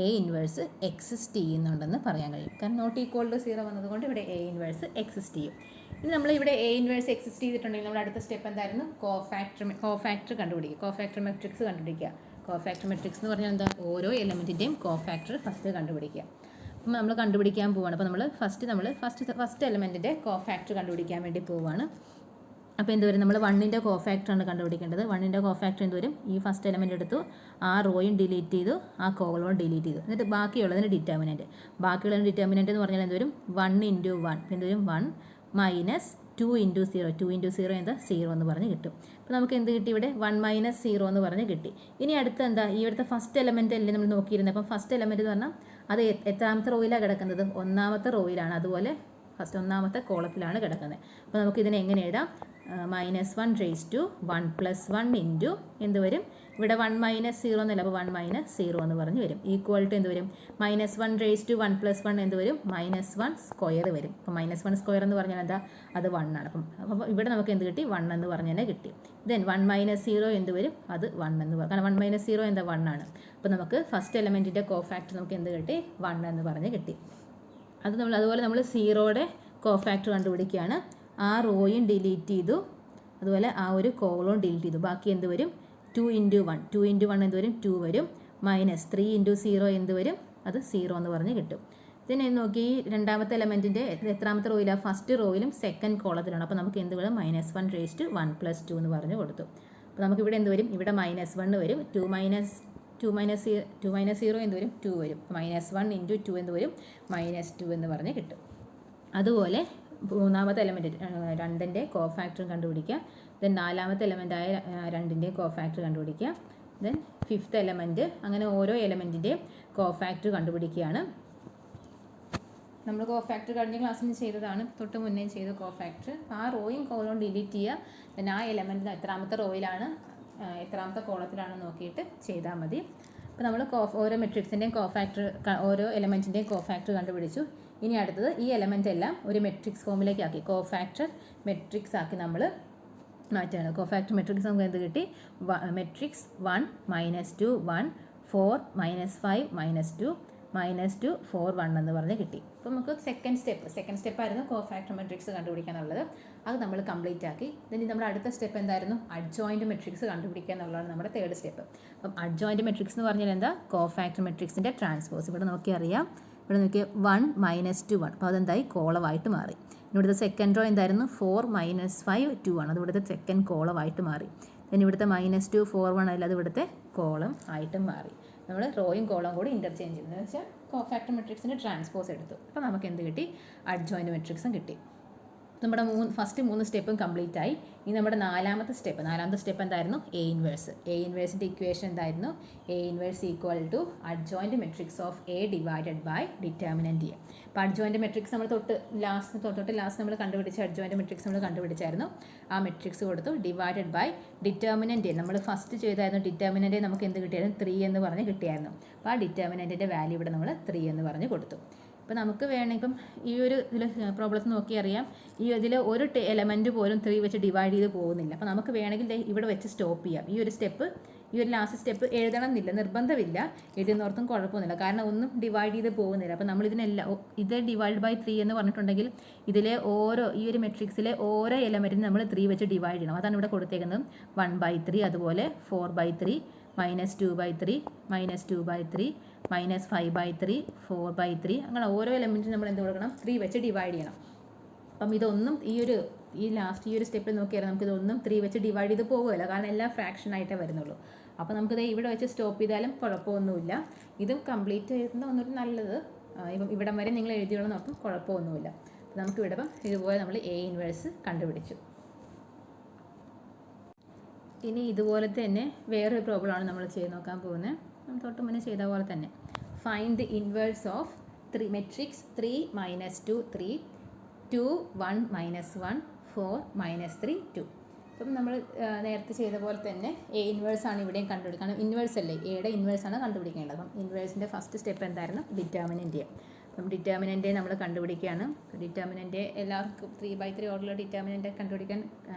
എ ഇൻവേഴ്സ് എക്സിസ്റ്റ് ചെയ്യുന്നുണ്ടെന്ന് പറയാൻ കഴിയും. കാരണം നോട്ട് ഈക്വൽ ടു 0 വന്നതുകൊണ്ട് ഇവിടെ എ ഇൻവേഴ്സ് എക്സിസ്റ്റ് ചെയ്യും. ഇനി നമ്മൾ ഇവിടെ എ ഇൻവേഴ്സ് എക്സിസ്റ്റ് ചെയ്തിട്ടുണ്ടെങ്കിൽ നമ്മുടെ അടുത്ത സ്റ്റെപ്പ് എന്തായിരുന്നു? കോഫാക്ടർ കണ്ടുപിടിക്കുക. കോഫാക്ടർ മെട്രിക്സ് കണ്ടുപിടിക്കുക. കോഫാക്ടർ മെട്രിക്സ് എന്ന് പറഞ്ഞാൽ എന്താ? ഓരോ എലമെൻറ്റിൻ്റെയും കോഫാക്ടർ ഫസ്റ്റ് കണ്ടുപിടിക്കുക. അപ്പം നമ്മൾ കണ്ടുപിടിക്കാൻ പോവുകയാണ്. അപ്പോൾ നമ്മൾ ഫസ്റ്റ് എലമെൻറ്റിൻ്റെ കോഫാക്ടർ കണ്ടുപിടിക്കാൻ വേണ്ടി പോവുകയാണ്. അപ്പോൾ എന്ത് വരും? നമ്മൾ 1ൻ്റെ കോഫാക്ടറാണ് കണ്ടുപിടിക്കേണ്ടത്. 1ൻ്റെ കോഫാക്ടർ എന്ത് വരും? ഈ ഫസ്റ്റ് എലമെൻറ്റ് എടുത്തു, ആ റോയും ഡിലീറ്റ് ചെയ്തു, ആ കോളവും ഡിലീറ്റ് ചെയ്തു. എന്നിട്ട് ബാക്കിയുള്ളതിന് ഡിറ്റർമിനൻറ്റ്. ബാക്കിയുള്ളതിന് ഡിറ്റർമിനൻറ്റ് എന്ന് പറഞ്ഞാൽ എന്ത് വരും? 1 × 1 എന്ത് വരും? 1 മൈനസ് 2 × 0. 2 × 0 എന്താ? 0 എന്ന് പറഞ്ഞ് കിട്ടും. അപ്പോൾ നമുക്ക് എന്ത് കിട്ടി? ഇവിടെ 1 മൈനസ് 0 എന്ന് പറഞ്ഞ് കിട്ടി. ഇനി അടുത്ത എന്താ? ഈ അടുത്ത ഫസ്റ്റ് എലമെൻറ്റ് അല്ലേ നമ്മൾ നോക്കിയിരുന്നത്. അപ്പം ഫസ്റ്റ് എലമെൻറ്റ് എന്ന് പറഞ്ഞാൽ അത് എത്രാമത്തെ റോയിലാണ് കിടക്കുന്നത്? 1ാമത്തെ റോയിലാണ്. അതുപോലെ ഫസ്റ്റ് 1ാമത്തെ കോളത്തിലാണ് കിടക്കുന്നത്. അപ്പോൾ നമുക്ക് ഇതിനെ എങ്ങനെ എഴുതാം? -1 raised to 1 + 1 ഇൻറ്റു എന്ത് വരും? ഇവിടെ 1 മൈനസ് 0 എന്നല്ല, അപ്പോൾ 1 മൈനസ് 0 എന്ന് പറഞ്ഞ് വരും. ഈക്വൽ ടു എന്ത് വരും? -1 raised to 1 + 1 എന്ത് വരും? -1 സ്ക്വയർ വരും. അപ്പോൾ -1 സ്ക്വയർ എന്ന് പറഞ്ഞാൽ എന്താ? അത് 1 ആണ്. അപ്പോൾ ഇവിടെ നമുക്ക് എന്ത് കിട്ടി? 1 എന്ന് പറഞ്ഞ് തന്നെ കിട്ടി. ദെൻ 1 മൈനസ് 0 എന്ത് വരും? അത് 1 എന്ന് പറയും. കാരണം 1 മൈനസ് 0 എന്താ? 1 ആണ്. അപ്പോൾ നമുക്ക് ഫസ്റ്റ് എലമെൻറ്റിൻ്റെ കോഫാക്ടർ നമുക്ക് എന്ത് കിട്ടി? 1 എന്ന് പറഞ്ഞ് കിട്ടി. അതുപോലെ നമ്മൾ 0യുടെ കോഫാക്ടർ കണ്ടുപിടിക്കുകയാണ്. ആ റോയും ഡിലീറ്റ് ചെയ്തു, അതുപോലെ ആ ഒരു കോളവും ഡിലീറ്റ് ചെയ്തു. ബാക്കി എന്ത് വരും? 2 × 1. 2 × 1 എന്ത് വരും? 2 വരും. മൈനസ് 3 × 0 എന്ത് വരും? അത് 0 എന്ന് പറഞ്ഞ് കിട്ടും. ഇതിനെ നോക്കി രണ്ടാമത്തെ എലമെൻറ്റിൻ്റെ എത്രാമത്തെ റോയിലാണ്? First റോയിലും second കോളത്തിലാണ്. അപ്പോൾ നമുക്ക് എന്ത് വരും? -1 raised to 1 + 2 എന്ന് പറഞ്ഞ് കൊടുത്തു. അപ്പോൾ നമുക്കിവിടെ എന്ത് വരും? ഇവിടെ -1 വരും. 2 മൈനസ് 0 എന്ത് വരും? 2 വരും. -1 × 2 എന്ത് വരും? -2 എന്ന് പറഞ്ഞ് കിട്ടും. അതുപോലെ മൂന്നാമത്തെ എലമെൻറ്റ് 2ൻ്റെ കോഫാക്ടറും കണ്ടുപിടിക്കുക. ദെൻ 4ാമത്തെ എലമെൻറ്റായ 2ൻ്റെ കോഫാക്ടർ കണ്ടുപിടിക്കുക. ദെൻ 5th എലമെൻറ്റ്, അങ്ങനെ ഓരോ എലമെൻറ്റിൻ്റെയും കോഫാക്ടർ കണ്ടുപിടിക്കുകയാണ്. നമ്മൾ കോഫാക്ടർ കഴിഞ്ഞ ക്ലാസ്സിൽ ചെയ്തതാണ്, തൊട്ട് മുന്നേ ചെയ്ത കോഫാക്ടർ. ആ റോയും കോളവും ഡിലീറ്റ് ചെയ്യുക. ദെൻ ആ എലമെൻറ്റ് എത്രാമത്തെ റോയിലാണ് എത്രാമത്തെ കോളത്തിലാണ് നോക്കിയിട്ട് ചെയ്താൽ മതി. അപ്പോൾ നമ്മൾ ഓരോ മെട്രിക്സിൻ്റെയും കോഫാക്ടർ, ഓരോ എലമെൻറ്റിൻ്റെയും കോഫാക്ടർ കണ്ടുപിടിച്ചു. ഇനി അടുത്തത് ഈ എലമെൻ്റ് എല്ലാം ഒരു മെട്രിക്സ് ഫോമിലേക്ക് ആക്കി, കോഫാക്ടർ മെട്രിക്സ് ആക്കി നമ്മൾ മാറ്റുകയാണ്. കോഫാക്ടർ മെട്രിക്സ് നമുക്ക് എന്ത് കിട്ടി? മെട്രിക്സ് 1 -2 1 4 -5 -2 -2 4 1 എന്ന് പറഞ്ഞ് കിട്ടി. അപ്പോൾ നമുക്ക് സെക്കൻഡ് സ്റ്റെപ്പായിരുന്നു കോഫാക്ടർ മെട്രിക്സ് കണ്ടുപിടിക്കാനുള്ളത്. അത് നമ്മൾ കംപ്ലീറ്റ് ആക്കി. ഇനി നമ്മുടെ അടുത്ത സ്റ്റെപ്പ് എന്തായിരുന്നു? അഡ്ജോയിൻറ്റ് മെട്രിക്സ് കണ്ടുപിടിക്കുക എന്നുള്ളതാണ് നമ്മുടെ തേർഡ് സ്റ്റെപ്പ്. അപ്പം അഡ്ജോയിൻറ്റ് മെട്രിക്സ് എന്ന് പറഞ്ഞാൽ എന്താ? കോഫാക്ടർ മെട്രിക്സിൻ്റെ ട്രാൻസ്പോസ്. ഇവിടെ നോക്കി അറിയാം. ഇവിടെ നോക്കിയാൽ 1 -2 1. അപ്പോൾ അതെന്തായി? കോളമായിട്ട് മാറി. ഇവിടുത്തെ സെക്കൻഡ് റോ എന്തായിരുന്നു? 4 -5 2 ആണ്. അത് ഇവിടുത്തെ സെക്കൻഡ് കോളമായിട്ട് മാറി. then ഇവിടുത്തെ -2 4 1 അല്ല, അത് ഇവിടുത്തെ കോളം ആയിട്ടും മാറി. നമ്മൾ റോയും കോളം കൂടി ഇൻ്റർചേഞ്ച് ചെയ്യുന്നത് വെച്ചാൽ കോഫാക്ടർ മെട്രിക്സിൻ്റെ ട്രാൻസ്പോസ് എടുത്തു. അപ്പോൾ നമുക്ക് എന്ത് കിട്ടി? അഡ്ജോയിൻറ്റ് മെട്രിക്സും കിട്ടി. നമ്മുടെ ഫസ്റ്റ് 3 സ്റ്റെപ്പും കംപ്ലീറ്റ് ആയി. ഇനി നമ്മുടെ നാലാമത്തെ സ്റ്റെപ്പ് എന്തായിരുന്നു? എ ഇൻവേഴ്സിൻ്റെ ഇക്വേഷൻ എന്തായിരുന്നു? A inverse equal to adjoint matrix of A divided by determinant A. അപ്പോൾ അഡ്ജോയിൻറ്റ് മെട്രിക്സ് നമ്മൾ തൊട്ട് ലാസ്റ്റ് നമ്മൾ കണ്ടുപിടിച്ച അഡ്ജോയിൻറ്റ് മെട്രിക്സ് നമ്മൾ കണ്ടുപിടിച്ചായിരുന്നു. ആ മെട്രിക്സ് കൊടുത്തു, ഡിവൈഡഡ് ബൈ ഡിറ്റർമിനൻ്റ് എ. നമ്മൾ ഫസ്റ്റ് ചെയ്തായിരുന്നു ഡിറ്റർമിനൻ്റ് എ, നമുക്ക് എന്ത് കിട്ടിയായിരുന്നു? 3 എന്ന് പറഞ്ഞ് കിട്ടിയായിരുന്നു. അപ്പോൾ ആ ഡിറ്റർമിനൻ്റിൻ്റെ വാല്യൂ ഇവിടെ നമ്മൾ 3 എന്ന് പറഞ്ഞ് കൊടുത്തു. അപ്പോൾ നമുക്ക് വേണമെങ്കിൽ ഇപ്പം ഈ ഒരു ഇതിൽ പ്രോബ്ലത്തിൽ നോക്കി അറിയാം, ഇതിൽ ഒരു എലമെൻറ്റ് പോലും 3 വെച്ച് ഡിവൈഡ് ചെയ്ത് പോകുന്നില്ല. അപ്പോൾ നമുക്ക് വേണമെങ്കിൽ ഇവിടെ വെച്ച് സ്റ്റോപ്പ് ചെയ്യാം. ഈ ഒരു ലാസ്റ്റ് സ്റ്റെപ്പ് എഴുതണം എന്നില്ല, നിർബന്ധമില്ല. എഴുതുന്നോർത്തും കുഴപ്പമൊന്നുമില്ല, കാരണം ഒന്നും ഡിവൈഡ് ചെയ്ത് പോകുന്നില്ല. അപ്പോൾ നമ്മൾ ഇത് ഡിവൈഡ് ബൈ 3 എന്ന് പറഞ്ഞിട്ടുണ്ടെങ്കിൽ ഈ ഒരു മെട്രിക്സിലെ ഓരോ എലമെൻറ്റിനും നമ്മൾ 3 വെച്ച് ഡിവൈഡ് ചെയ്യണം. അതാണ് ഇവിടെ കൊടുത്തേക്കുന്നത്. 1/3, അതുപോലെ 4/3, -2/3, -2/3, -5/3, 4/3, അങ്ങനെ ഓരോ എലമെൻറ്റിനും നമ്മൾ എന്ത് കൊടുക്കണം? 3 വെച്ച് ഡിവൈഡ് ചെയ്യണം. അപ്പം ഇതൊന്നും ഈ ലാസ്റ്റ് സ്റ്റെപ്പിൽ നോക്കിയാൽ നമുക്കിതൊന്നും 3 വെച്ച് ഡിവൈഡ് ചെയ്ത് പോകുകയില്ല, കാരണം എല്ലാം ഫ്രാക്ഷനായിട്ടേ വരുന്നുള്ളൂ. അപ്പോൾ നമുക്കിത് ഇവിടെ വെച്ച് സ്റ്റോപ്പ് ചെയ്താലും കുഴപ്പമൊന്നുമില്ല. ഇതും കംപ്ലീറ്റ് ചെയ്യുന്ന ഒന്നൊരു നല്ലത്. ഇപ്പം ഇവിടം വരെ നിങ്ങൾ എഴുതിയോളം നോക്കും, കുഴപ്പമൊന്നുമില്ല. നമുക്കിവിടെ ഇപ്പം ഇതുപോലെ നമ്മൾ എ ഇൻവേഴ്സ് കണ്ടുപിടിച്ചു. ഇനി ഇതുപോലത്തെ തന്നെ വേറൊരു പ്രോബ്ലമാണ് നമ്മൾ ചെയ്ത് നോക്കാൻ പോകുന്നത്. നമ്മൾ തൊട്ട് മുന്നേ ചെയ്ത പോലെ തന്നെ. Find the inverse of matrix 3 -2 3 2 1 -1 4 -3 2. അപ്പം നമ്മൾ നേരത്തെ ചെയ്ത പോലെ തന്നെ എ ഇൻവേഴ്സ് ആണ് ഇവിടെയും കണ്ടുപിടിക്കണം. ഇൻവേഴ്സ് അല്ലേ, എയുടെ ഇൻവേഴ്സ് ആണ് കണ്ടുപിടിക്കേണ്ടത്. അപ്പം ഇൻവേഴ്സിൻ്റെ ഫസ്റ്റ് സ്റ്റെപ്പ് എന്തായിരുന്നു? Determinant A. അപ്പം ഡിറ്റർമിനൻ്റ് നമ്മൾ കണ്ടുപിടിക്കുകയാണ്. ഡിറ്റർമിനൻ്റ് എല്ലാവർക്കും 3/3 ഓർഡറിലുള്ള ഡിറ്റർമിനൻ്റ് കണ്ടുപിടിക്കാൻ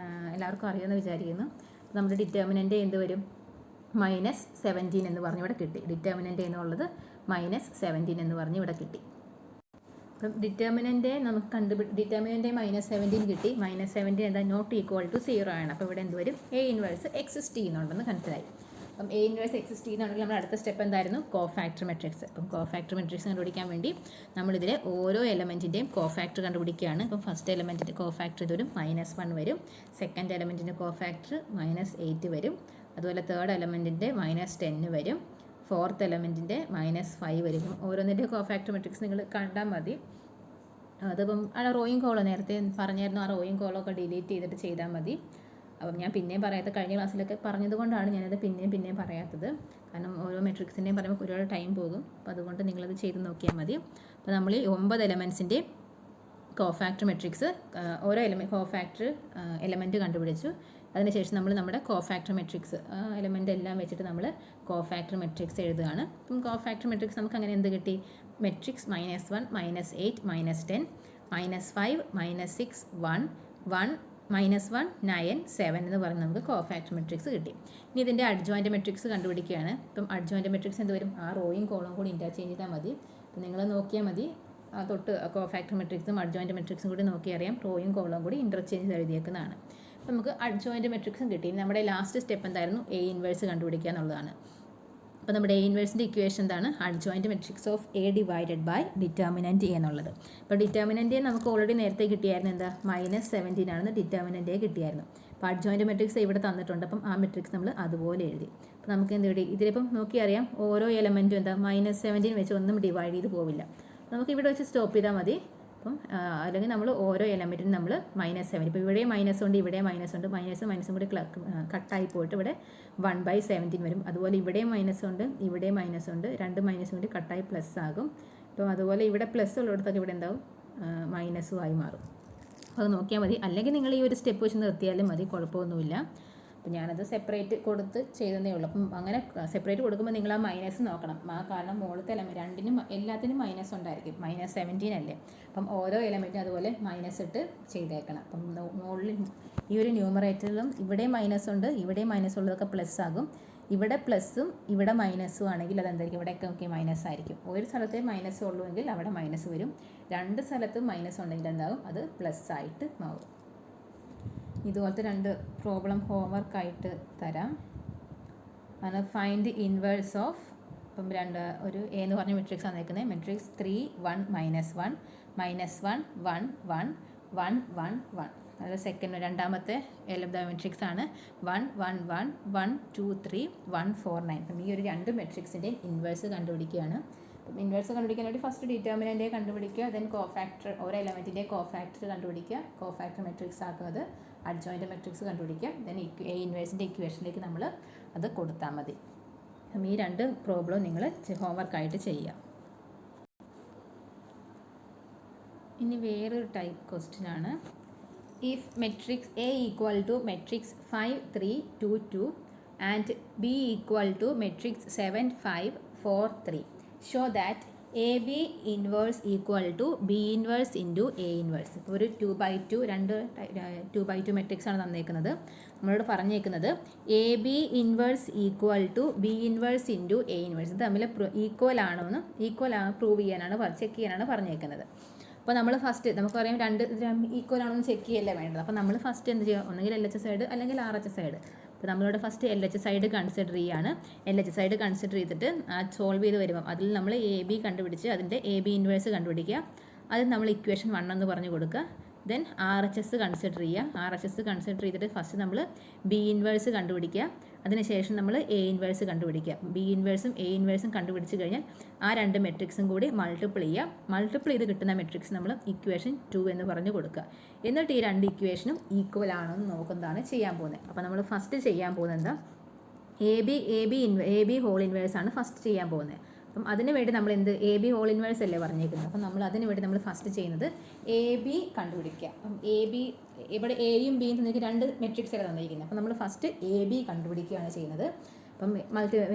എല്ലാവർക്കും അറിയുമെന്ന് വിചാരിക്കുന്നു. നമ്മുടെ ഡിറ്റർമിനൻ്റ് എന്ത് വരും? -17 എന്ന് പറഞ്ഞ് ഇവിടെ കിട്ടി. ഡിറ്റർമിനൻ്റ് എന്നുള്ളത് -17 എന്ന് പറഞ്ഞ് ഇവിടെ കിട്ടി. അപ്പം ഡിറ്റർമിനൻ്റ് നമുക്ക് ഡിറ്റർമിനൻ്റ് -17 കിട്ടി. -17 എന്താ? നോട്ട് ഈക്വൽ ടു 0 ആണ്. അപ്പോൾ ഇവിടെ എന്ത് വരും? A ഇൻവേഴ്സ് എക്സിസ്റ്റ് ചെയ്യുന്നുണ്ടെന്ന് മനസ്സിലായി. അപ്പം A ഇൻവേഴ്സ് എക്സിസ്റ്റ് ചെയ്യുന്നുണ്ടെങ്കിൽ നമ്മുടെ അടുത്ത സ്റ്റെപ്പ് എന്തായിരുന്നു? Cofactor matrix. അപ്പം കോഫാക്ടർ മെട്രിക്സ് കണ്ടുപിടിക്കാൻ വേണ്ടി നമ്മളിതിലെ ഓരോ എലമെൻറ്റിൻ്റെയും കോഫാക്ടർ കണ്ടുപിടിക്കുകയാണ്. അപ്പം ഫസ്റ്റ് എലമെൻറ്റിൻ്റെ കോഫാക്ടർ ഇത് വരും -1 വരും. സെക്കൻഡ് എലമെൻറ്റിൻ്റെ കോഫാക്ടർ -8 വരും. അതുപോലെ തേർഡ് എലമെൻറ്റിൻ്റെ -10 വരും. ഫോർത്ത് എലമെൻറ്റിൻ്റെ -5 വരും. ഓരോന്നിൻ്റെ കോഫാക്ടർ മെട്രിക്സ് നിങ്ങൾ കണ്ടാൽ മതി. അതിപ്പം ആ റോയിങ് കോളോ നേരത്തെ പറഞ്ഞായിരുന്നു, ആ റോയിങ് കോളൊക്കെ ഡിലീറ്റ് ചെയ്തിട്ട് ചെയ്താൽ മതി. അപ്പം ഞാൻ പിന്നെയും പറയാത്ത, കഴിഞ്ഞ ക്ലാസ്സിലൊക്കെ പറഞ്ഞതുകൊണ്ടാണ് ഞാനത് പിന്നെയും പറയാത്തത്. കാരണം ഓരോ മെട്രിക്സിൻ്റെയും പറയുമ്പോൾ ഒരുപാട് ടൈം പോകും. അപ്പോൾ അതുകൊണ്ട് നിങ്ങളത് ചെയ്ത് നോക്കിയാൽ മതി. അപ്പോൾ നമ്മൾ ഈ 9 എലമെൻറ്റ്സിൻ്റെ കോഫാക്ടർ മെട്രിക്സ് ഓരോ കോഫാക്ടർ എലമെൻറ്റ് കണ്ടുപിടിച്ചു. അതിനുശേഷം നമ്മൾ നമ്മുടെ കോഫാക്ടർ മെട്രിക്സ് എലമെൻ്റ് എല്ലാം വെച്ചിട്ട് നമ്മൾ കോഫാക്ടർ മെട്രിക്സ് എഴുതുകയാണ്. അപ്പം കോഫാക്ടർ മെട്രിക്സ് നമുക്ക് അങ്ങനെ എന്ത് കിട്ടി? മെട്രിക്സ് -1 -8 -10 -5 -6 1 1 -1 9 7 എന്ന് പറഞ്ഞ് നമുക്ക് കോഫാക്ടർ മെട്രിക്സ് കിട്ടി. ഇനി ഇതിൻ്റെ അഡ്ജോയിൻ്റ് മെട്രിക്സ് കണ്ടുപിടിക്കുകയാണ്. ഇപ്പം അഡ്ജോയിൻ്റ് മെട്രിക്സ് എന്ത് വരും? ആ റോയും കോളും കൂടി ഇൻറ്റർചേഞ്ച് ചെയ്താൽ മതി. അപ്പം നിങ്ങൾ നോക്കിയാൽ മതി, തൊട്ട് കോഫാക്ടർ മെട്രിക്സും അഡ്ജോയിൻ്റ് മെട്രിക്സും കൂടി നോക്കി അറിയാം. റോയും കോളും കൂടി ഇൻ്റർചേഞ്ച് എഴുതിയേക്കുന്നതാണ്. അപ്പോൾ നമുക്ക് അഡ്ജോയിൻ്റ് മെട്രിക്സും കിട്ടി. നമ്മുടെ ലാസ്റ്റ് സ്റ്റെപ്പ് എന്തായിരുന്നു? A ഇൻവേഴ്സ് കണ്ടുപിടിക്കുക എന്നുള്ളതാണ്. അപ്പോൾ നമ്മുടെ A ഇൻവേഴ്സിൻ്റെ ഇക്വേഷൻ എന്താണ്? Adjoint matrix of A divided by determinant A എന്നുള്ളത്. അപ്പോൾ ഡിറ്റർമിനൻ്റ് നമുക്ക് ഓൾറെഡി നേരത്തെ കിട്ടിയായിരുന്നു. എന്താ? -17 ആണെന്ന് ഡിറ്റർമിനൻ്റ് A കിട്ടിയായിരുന്നു. അപ്പോൾ അഡ്ജോയിൻ്റ് മെട്രിക്സ് ഇവിടെ തന്നിട്ടുണ്ട്. അപ്പം ആ മെട്രിക്സ് നമ്മൾ അതുപോലെ എഴുതി. അപ്പോൾ നമുക്ക് എന്ത് കിട്ടി? ഇതിലിപ്പം നോക്കിയറിയാം, ഓരോ എലമെൻറ്റും എന്താ? -17 വെച്ച് ഒന്നും ഡിവൈഡ് ചെയ്ത് പോവില്ല. നമുക്ക് ഇവിടെ വെച്ച് സ്റ്റോപ്പ് ചെയ്താൽ മതി. അപ്പം അല്ലെങ്കിൽ നമ്മൾ ഓരോ എലമെൻറ്റിനും നമ്മൾ -7, ഇപ്പോൾ ഇവിടെ മൈനസ് ഉണ്ട്, ഇവിടെ മൈനസ് ഉണ്ട്, മൈനസും കൂടി കട്ടായി പോയിട്ട് ഇവിടെ 1/17 വരും. അതുപോലെ ഇവിടെ മൈനസ് ഉണ്ട്, ഇവിടെ മൈനസ് ഉണ്ട്, രണ്ട് മൈനസും കൂടി കട്ടായി പ്ലസ് ആകും. അപ്പം അതുപോലെ ഇവിടെ പ്ലസ് ഉള്ളിടത്തൊക്കെ ഇവിടെ എന്താവും? മൈനസും ആയി മാറും. അപ്പോൾ അത് നോക്കിയാൽ മതി. അല്ലെങ്കിൽ നിങ്ങൾ ഈ ഒരു സ്റ്റെപ്പ് വെച്ച് നിർത്തിയാലും മതി, കുഴപ്പമൊന്നുമില്ല. അപ്പം ഞാനത് സെപ്പറേറ്റ് കൊടുത്ത് ചെയ്തതേ ഉള്ളൂ. അപ്പം അങ്ങനെ സെപ്പറേറ്റ് കൊടുക്കുമ്പോൾ നിങ്ങൾ ആ മൈനസ് നോക്കണം. കാരണം മുകളിലത്തെ രണ്ടിനും എല്ലാത്തിനും മൈനസ് ഉണ്ടായിരിക്കും. -17 അല്ലേ? അപ്പം ഓരോ എലമെൻറ്റും അതുപോലെ മൈനസ് ഇട്ട് ചെയ്തേക്കണം. അപ്പം മുകളിൽ ഈ ഒരു ന്യൂമറേറ്ററിലും ഇവിടെ മൈനസ് ഉണ്ട്, ഇവിടെ മൈനസ് ഉള്ളതൊക്കെ പ്ലസ് ആകും. ഇവിടെ പ്ലസ്സും ഇവിടെ മൈനസും ആണെങ്കിൽ അതെന്തായിരിക്കും? ഇവിടെയൊക്കെ നോക്കി മൈനസ് ആയിരിക്കും. ഒരു സ്ഥലത്തേ മൈനസ് ഉള്ളൂ എങ്കിൽ അവിടെ മൈനസ് വരും. രണ്ട് സ്ഥലത്തും മൈനസ് ഉണ്ടെങ്കിൽ എന്താകും? അത് പ്ലസ് ആയിട്ട് മാറും. ഇതുപോലത്തെ രണ്ട് പ്രോബ്ലം ഹോംവർക്കായിട്ട് തരാം. ആണ് ഫൈൻഡ് ഇൻവേഴ്സ് ഓഫ്, ഇപ്പം ഒരു A എന്ന് പറഞ്ഞ മെട്രിക്സ് ആണ് നിൽക്കുന്നത്. മെട്രിക്സ് 3 1 -1 -1 1 1 1 1 1. അത് സെക്കൻഡ് രണ്ടാമത്തെ മെട്രിക്സ് ആണ് 1 1 1 1 2 3 1 4 9. അപ്പം ഈ ഒരു രണ്ട് മെട്രിക്സിൻ്റെ ഇൻവേഴ്സ് കണ്ടുപിടിക്കുകയാണ്. അപ്പം ഇൻവേഴ്സ് കണ്ടുപിടിക്കാൻ വേണ്ടി ഫസ്റ്റ് ഡിറ്റർമിനൻ്റ് കണ്ടുപിടിക്കുക, ദെൻ കോഫാക്ടർ ഓരോ എലമെൻറ്റിൻ്റെ കോഫാക്ടർ കണ്ടുപിടിക്കുക, കോഫാക്ടർ മെട്രിക്സ് ആക്കുന്നത് അഡ്ജോയിൻ്റ് മെട്രിക്സ് കണ്ടുപിടിക്കുക, ദെൻ A ഇൻവേഴ്സിൻ്റെ ഇക്വേഷനിലേക്ക് നമ്മൾ അത് കൊടുത്താൽ മതി. അപ്പം ഈ രണ്ട് പ്രോബ്ലം നിങ്ങൾ ഹോംവർക്കായിട്ട് ചെയ്യുക. ഇനി വേറൊരു ടൈപ്പ് ക്വസ്റ്റ്യൻ ആണ്. If matrix A equal to matrix 5 3 2 2 and B equal to matrix 7 5 4 3 show that AB inverse equal to B inverse into A inverse. ഒരു 2/2 2/2 മെട്രിക്സ് ആണ് തന്നേക്കുന്നത്. നമ്മളോട് പറഞ്ഞേക്കുന്നത് AB inverse equal to B inverse into A inverse. ഇത് തമ്മിൽ ഈക്വൽ ആണോന്ന് പ്രൂവ് ചെയ്യാനാണ് ചെക്ക് ചെയ്യാനാണ് പറഞ്ഞേക്കുന്നത്. അപ്പോൾ നമ്മൾ ഫസ്റ്റ് നമുക്കറിയാം രണ്ട് ഈക്വൽ ആണോ എന്ന് ചെക്ക് ചെയ്യല്ലേ വേണ്ടത്. അപ്പോൾ നമ്മൾ ഫസ്റ്റ് എന്ത് ചെയ്യുക? ഒന്നുകിൽ LHS സൈഡ് അല്ലെങ്കിൽ RHS സൈഡ്. അപ്പോൾ നമ്മളിവിടെ ഫസ്റ്റ് LHS സൈഡ് കൺസിഡർ ചെയ്യുകയാണ്. LHS സൈഡ് കൺസിഡർ ചെയ്തിട്ട് സോൾവ് ചെയ്ത് വരുമ്പം അതിൽ നമ്മൾ AB കണ്ടുപിടിച്ച് അതിൻ്റെ AB ഇൻവേഴ്സ് കണ്ടുപിടിക്കുക. അതിൽ നമ്മൾ ഇക്വേഷൻ 1 എന്ന് പറഞ്ഞു കൊടുക്കുക. ദെൻ RHS കൺസിഡർ ചെയ്യുക. RHS കൺസിഡർ ചെയ്തിട്ട് ഫസ്റ്റ് നമ്മൾ B ഇൻവേഴ്സ് കണ്ടുപിടിക്കുക. അതിനുശേഷം നമ്മൾ A ഇൻവേഴ്സ് കണ്ടുപിടിക്കുക. B ഇൻവേഴ്സും A ഇൻവേഴ്സും കണ്ടുപിടിച്ച് കഴിഞ്ഞാൽ ആ രണ്ട് മെട്രിക്സും കൂടി മൾട്ടിപ്പിൾ ചെയ്യുക. മൾട്ടിപ്പിൾ ചെയ്ത് കിട്ടുന്ന മെട്രിക്സ് നമ്മൾ ഇക്വേഷൻ 2 എന്ന് പറഞ്ഞു കൊടുക്കുക. എന്നിട്ട് ഈ രണ്ട് ഇക്വേഷനും ഈക്വൽ ആണോ എന്ന് നോക്കുന്നതാണ് ചെയ്യാൻ പോകുന്നത്. അപ്പോൾ നമ്മൾ ഫസ്റ്റ് ചെയ്യാൻ പോകുന്നത് എന്താ? AB ഹോൾ ഇൻവേഴ്സ് ആണ് ഫസ്റ്റ് ചെയ്യാൻ പോകുന്നത്. അപ്പം അതിന് വേണ്ടി നമ്മൾ AB ഹോൾ ഇൻവേഴ്സ് അല്ലേ പറഞ്ഞേക്കുന്നത്. അപ്പം നമ്മൾ അതിന് വേണ്ടി നമ്മൾ ഫസ്റ്റ് ചെയ്യുന്നത് AB കണ്ടുപിടിക്കുക. അപ്പം AB ഇവിടെ Aയും Bയും തന്നിരിക്കുന്ന രണ്ട് മെട്രിക്സ് ഒക്കെ തന്നിരിക്കുന്നത്. അപ്പം നമ്മൾ ഫസ്റ്റ് AB കണ്ടുപിടിക്കുകയാണ് ചെയ്യുന്നത്. അപ്പം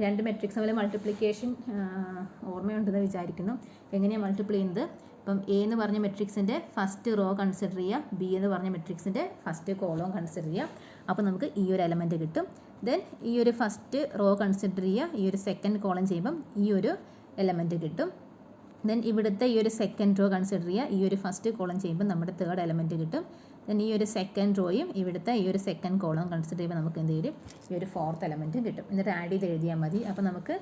രണ്ട് മെട്രിക്സ് തമ്മിൽ മൾട്ടിപ്ലിക്കേഷൻ ഓർമ്മയുണ്ടെന്ന് വിചാരിക്കുന്നു. എങ്ങനെയാണ് മൾട്ടിപ്ലൈ ചെയ്യുന്നത്? അപ്പം എ എന്ന് പറഞ്ഞ മെട്രിക്സിൻ്റെ ഫസ്റ്റ് റോ കൺസിഡർ ചെയ്യുക, ബി എന്ന് പറഞ്ഞ മെട്രിക്സിൻ്റെ ഫസ്റ്റ് കോളം കൺസിഡർ ചെയ്യുക. അപ്പോൾ നമുക്ക് ഈ ഒരു എലമെൻറ്റ് കിട്ടും. ദെൻ ഈ ഒരു ഫസ്റ്റ് റോ കൺസിഡർ ചെയ്യുക, ഈ ഒരു സെക്കൻഡ് കോളം ചെയ്യുമ്പം ഈ ഒരു എലമെൻറ്റ് കിട്ടും. ദെൻ ഇവിടുത്തെ ഈ ഒരു സെക്കൻഡ് റോ കൺസിഡർ ചെയ്യുക, ഈ ഒരു ഫസ്റ്റ് കോളം ചെയ്യുമ്പോൾ നമ്മുടെ തേർഡ് എലമെൻറ്റ് കിട്ടും. ദെൻ ഈ ഒരു സെക്കൻഡ് റോയും ഇവിടുത്തെ ഈ ഒരു സെക്കൻഡ് കോളം കൺസിഡർ ചെയ്യുമ്പോൾ നമുക്ക് എന്ത് ചെയ്യും? ഈ ഒരു ഫോർത്ത് എലമെൻറ്റും കിട്ടും. എന്നിട്ട് ആഡ് ചെയ്ത് എഴുതിയാൽ മതി. അപ്പോൾ നമുക്ക്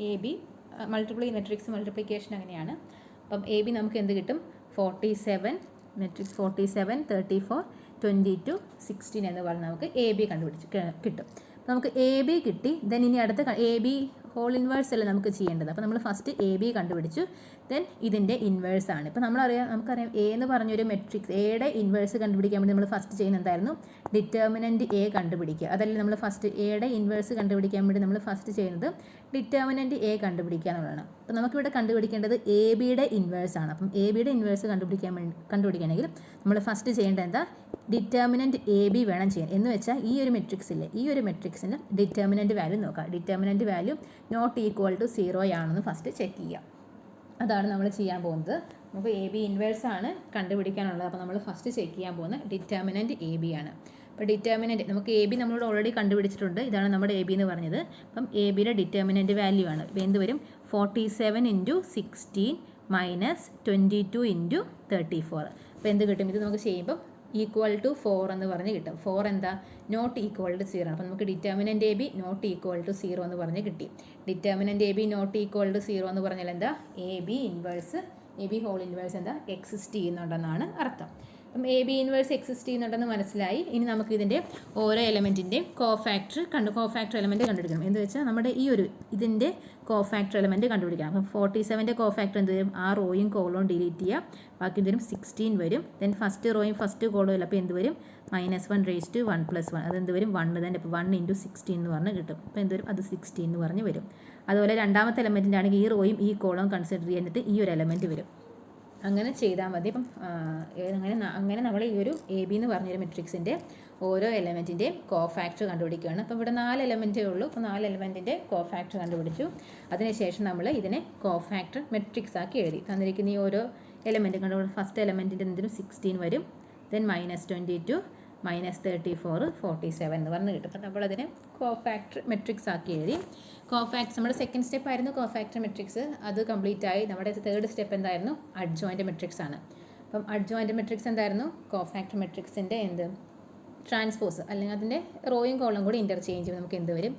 A B multiply matrix multiplication അങ്ങനെയാണ്. അപ്പം എ ബി നമുക്ക് എന്ത് കിട്ടും? 47 മെട്രിക്സ് 47, 34, 22, 16 എന്ന് പറഞ്ഞാൽ നമുക്ക് എ ബി കണ്ടുപിടിച്ച് കിട്ടും. അപ്പോൾ നമുക്ക് എ ബി കിട്ടി. ദെൻ ഇനി അടുത്ത എ ബി ഹോൾ ഇൻവേഴ്സ് അല്ലേ നമുക്ക് ചെയ്യേണ്ടത്. അപ്പോൾ നമ്മൾ ഫസ്റ്റ് എ ബി കണ്ടുപിടിച്ചു. ദെൻ ഇതിൻ്റെ ഇൻവേഴ്സ് ആണ്. ഇപ്പോൾ നമുക്കറിയാം എ എന്ന് പറഞ്ഞൊരു മെട്രിക്സ് എയുടെ ഇൻവേഴ്സ് കണ്ടുപിടിക്കാൻ വേണ്ടി നമ്മൾ ഫസ്റ്റ് ചെയ്യുന്ന എന്തായിരുന്നു? ഡിറ്റർമിനൻറ്റ് എ കണ്ടുപിടിക്കുക. അതല്ലേ നമ്മൾ ഫസ്റ്റ് എയുടെ ഇൻവേഴ്സ് കണ്ടുപിടിക്കാൻ വേണ്ടി നമ്മൾ ഫസ്റ്റ് ചെയ്യുന്നത് ഡിറ്റർമിനൻറ്റ് എ കണ്ടുപിടിക്കുക എന്നുള്ളതാണ്. അപ്പോൾ നമുക്കിവിടെ കണ്ടുപിടിക്കേണ്ടത് എ ബിയുടെ ഇൻവേഴ്സ് ആണ്. അപ്പം എ ബിയുടെ ഇൻവേഴ്സ് കണ്ടുപിടിക്കണമെങ്കിൽ നമ്മൾ ഫസ്റ്റ് ചെയ്യേണ്ടത് എന്താ? ഡിറ്റർമിനൻറ്റ് എ ബി വേണം ചെയ്യാൻ. എന്ന് വെച്ചാൽ ഈ ഒരു മെട്രിക്സിൻ്റെ ഡിറ്റർമിനൻറ്റ് വാല്യൂ നോക്കുക. Determinant value not equal to 0 ആണെന്ന് ഫസ്റ്റ് ചെക്ക് ചെയ്യുക. അതാണ് നമ്മൾ ചെയ്യാൻ പോകുന്നത്. നമുക്ക് എ ബി ഇൻവേഴ്സ് ആണ് കണ്ടുപിടിക്കാനുള്ളത്. അപ്പോൾ നമ്മൾ ഫസ്റ്റ് ചെക്ക് ചെയ്യാൻ പോകുന്ന ഡിറ്റർമിനൻറ്റ് എ ബി ആണ്. അപ്പോൾ ഡിറ്റർമിനൻറ്റ് നമുക്ക് എ ബി നമ്മളോട് ഓൾറെഡി കണ്ടുപിടിച്ചിട്ടുണ്ട്. ഇതാണ് നമ്മുടെ എ ബി എന്ന് പറഞ്ഞത്. അപ്പം എ ബിയുടെ ഡിറ്റർമിനൻറ്റ് വാല്യൂ ആണ്. എന്ത് വരും? 47 × 16 - 22 × 34. അപ്പോൾ എന്ത് കിട്ടും? ഇത് നമുക്ക് ചെയ്യുമ്പം ഈക്വൽ ടു 4 എന്ന് പറഞ്ഞ് കിട്ടും. 4 എന്താ? നോട്ട് ഈക്വൽ ടു 0 ആണ്. അപ്പോൾ നമുക്ക് determinant A B not equal to 0 എന്ന് പറഞ്ഞ് കിട്ടി. Determinant A B not equal to 0 എന്ന് പറഞ്ഞാൽ എന്താ? എ ബി ഹോൾ ഇൻവേഴ്സ് എന്താ? എക്സിസ്റ്റ് ചെയ്യുന്നുണ്ടെന്നാണ് അർത്ഥം. അപ്പം എ ബി ഇൻവേഴ്സ് എക്സിസ്റ്റ് ചെയ്യുന്നുണ്ടെന്ന് മനസ്സിലായി. ഇനി നമുക്ക് ഇതിൻ്റെ ഓരോ എലമെൻറ്റിൻ്റെയും കോഫാക്ടർ എലമെൻറ്റ് കണ്ടുപിടിക്കണം. എന്ന് വെച്ചാൽ നമ്മുടെ ഇതിൻ്റെ കോഫാക്ടർ എലമെൻറ്റ് കണ്ടുപിടിക്കണം. അപ്പം 47ൻ്റെ കോഫാക്ടർ എന്ത് വരും? ആ റോയും കോളവും ഡിലീറ്റ് ചെയ്യുക. ബാക്കി എന്ത് വരും? 16 വരും. ദെൻ ഫസ്റ്റ് റോയും ഫസ്റ്റ് കോളവും ഇല്ല. അപ്പോൾ എന്ത് വരും? -1 raised to 1 + 1. അതെന്ത് വരും? 1 തന്നെ. അപ്പോൾ 1 × 16 എന്ന് പറഞ്ഞ് കിട്ടും. അപ്പോൾ എന്ത് വരും? അത് 16 എന്ന് പറഞ്ഞ് വരും. അതുപോലെ രണ്ടാമത്തെ എലമെൻറ്റിൻ്റെ ആണെങ്കിൽ ഈ റോയും ഈ കോളവും കൺസിഡർ ചെയ്തിട്ട് ഈ ഒരു എലമെൻറ്റ് വരും. അങ്ങനെ ചെയ്താൽ മതി. അപ്പം അങ്ങനെ നമ്മൾ ഈ ഒരു എ ബി എന്ന് പറഞ്ഞൊരു മെട്രിക്സിൻ്റെ ഓരോ എലമെൻറ്റിൻ്റെയും കോഫാക്ടർ കണ്ടുപിടിക്കുകയാണ്. അപ്പോൾ ഇവിടെ 4 എലമെൻറ്റേ ഉള്ളൂ. അപ്പോൾ 4 എലമെൻറ്റിൻ്റെ കോഫാക്ടർ കണ്ടുപിടിച്ചു. അതിനുശേഷം നമ്മൾ ഇതിനെ കോഫാക്ടർ മെട്രിക്സ് ആക്കി എഴുതി. തന്നിരിക്കുന്ന ഈ ഓരോ എലമെൻറ്റും കണ്ടുപിടി. ഫസ്റ്റ് എലമെൻറ്റിൻ്റെ എന്തിനും 16 വരും. ദെൻ -22, -34, 47 എന്ന് പറഞ്ഞ് കിട്ടും. അപ്പോൾ നമ്മളതിനെ കോഫാക്ടർ മെട്രിക്സ് ആക്കി എഴുതി. നമ്മുടെ സെക്കൻഡ് സ്റ്റെപ്പ് ആയിരുന്നു കോഫാക്ടർ മെട്രിക്സ്. അത് കംപ്ലീറ്റ് ആയി. നമ്മുടെ തേർഡ് സ്റ്റെപ്പ് എന്തായിരുന്നു? അഡ്ജോയിൻ്റ് മെട്രിക്സ് ആണ്. അപ്പം അഡ്ജോയിൻ്റ് മെട്രിക്സ് എന്തായിരുന്നു? കോഫാക്ടർ മെട്രിക്സിൻ്റെ ട്രാൻസ്പോസ് അല്ലെങ്കിൽ അതിൻ്റെ റോയും കോളം കൂടി ഇൻ്റർചേഞ്ച് ചെയ്യുമ്പോൾ നമുക്ക് എന്ത് വരും?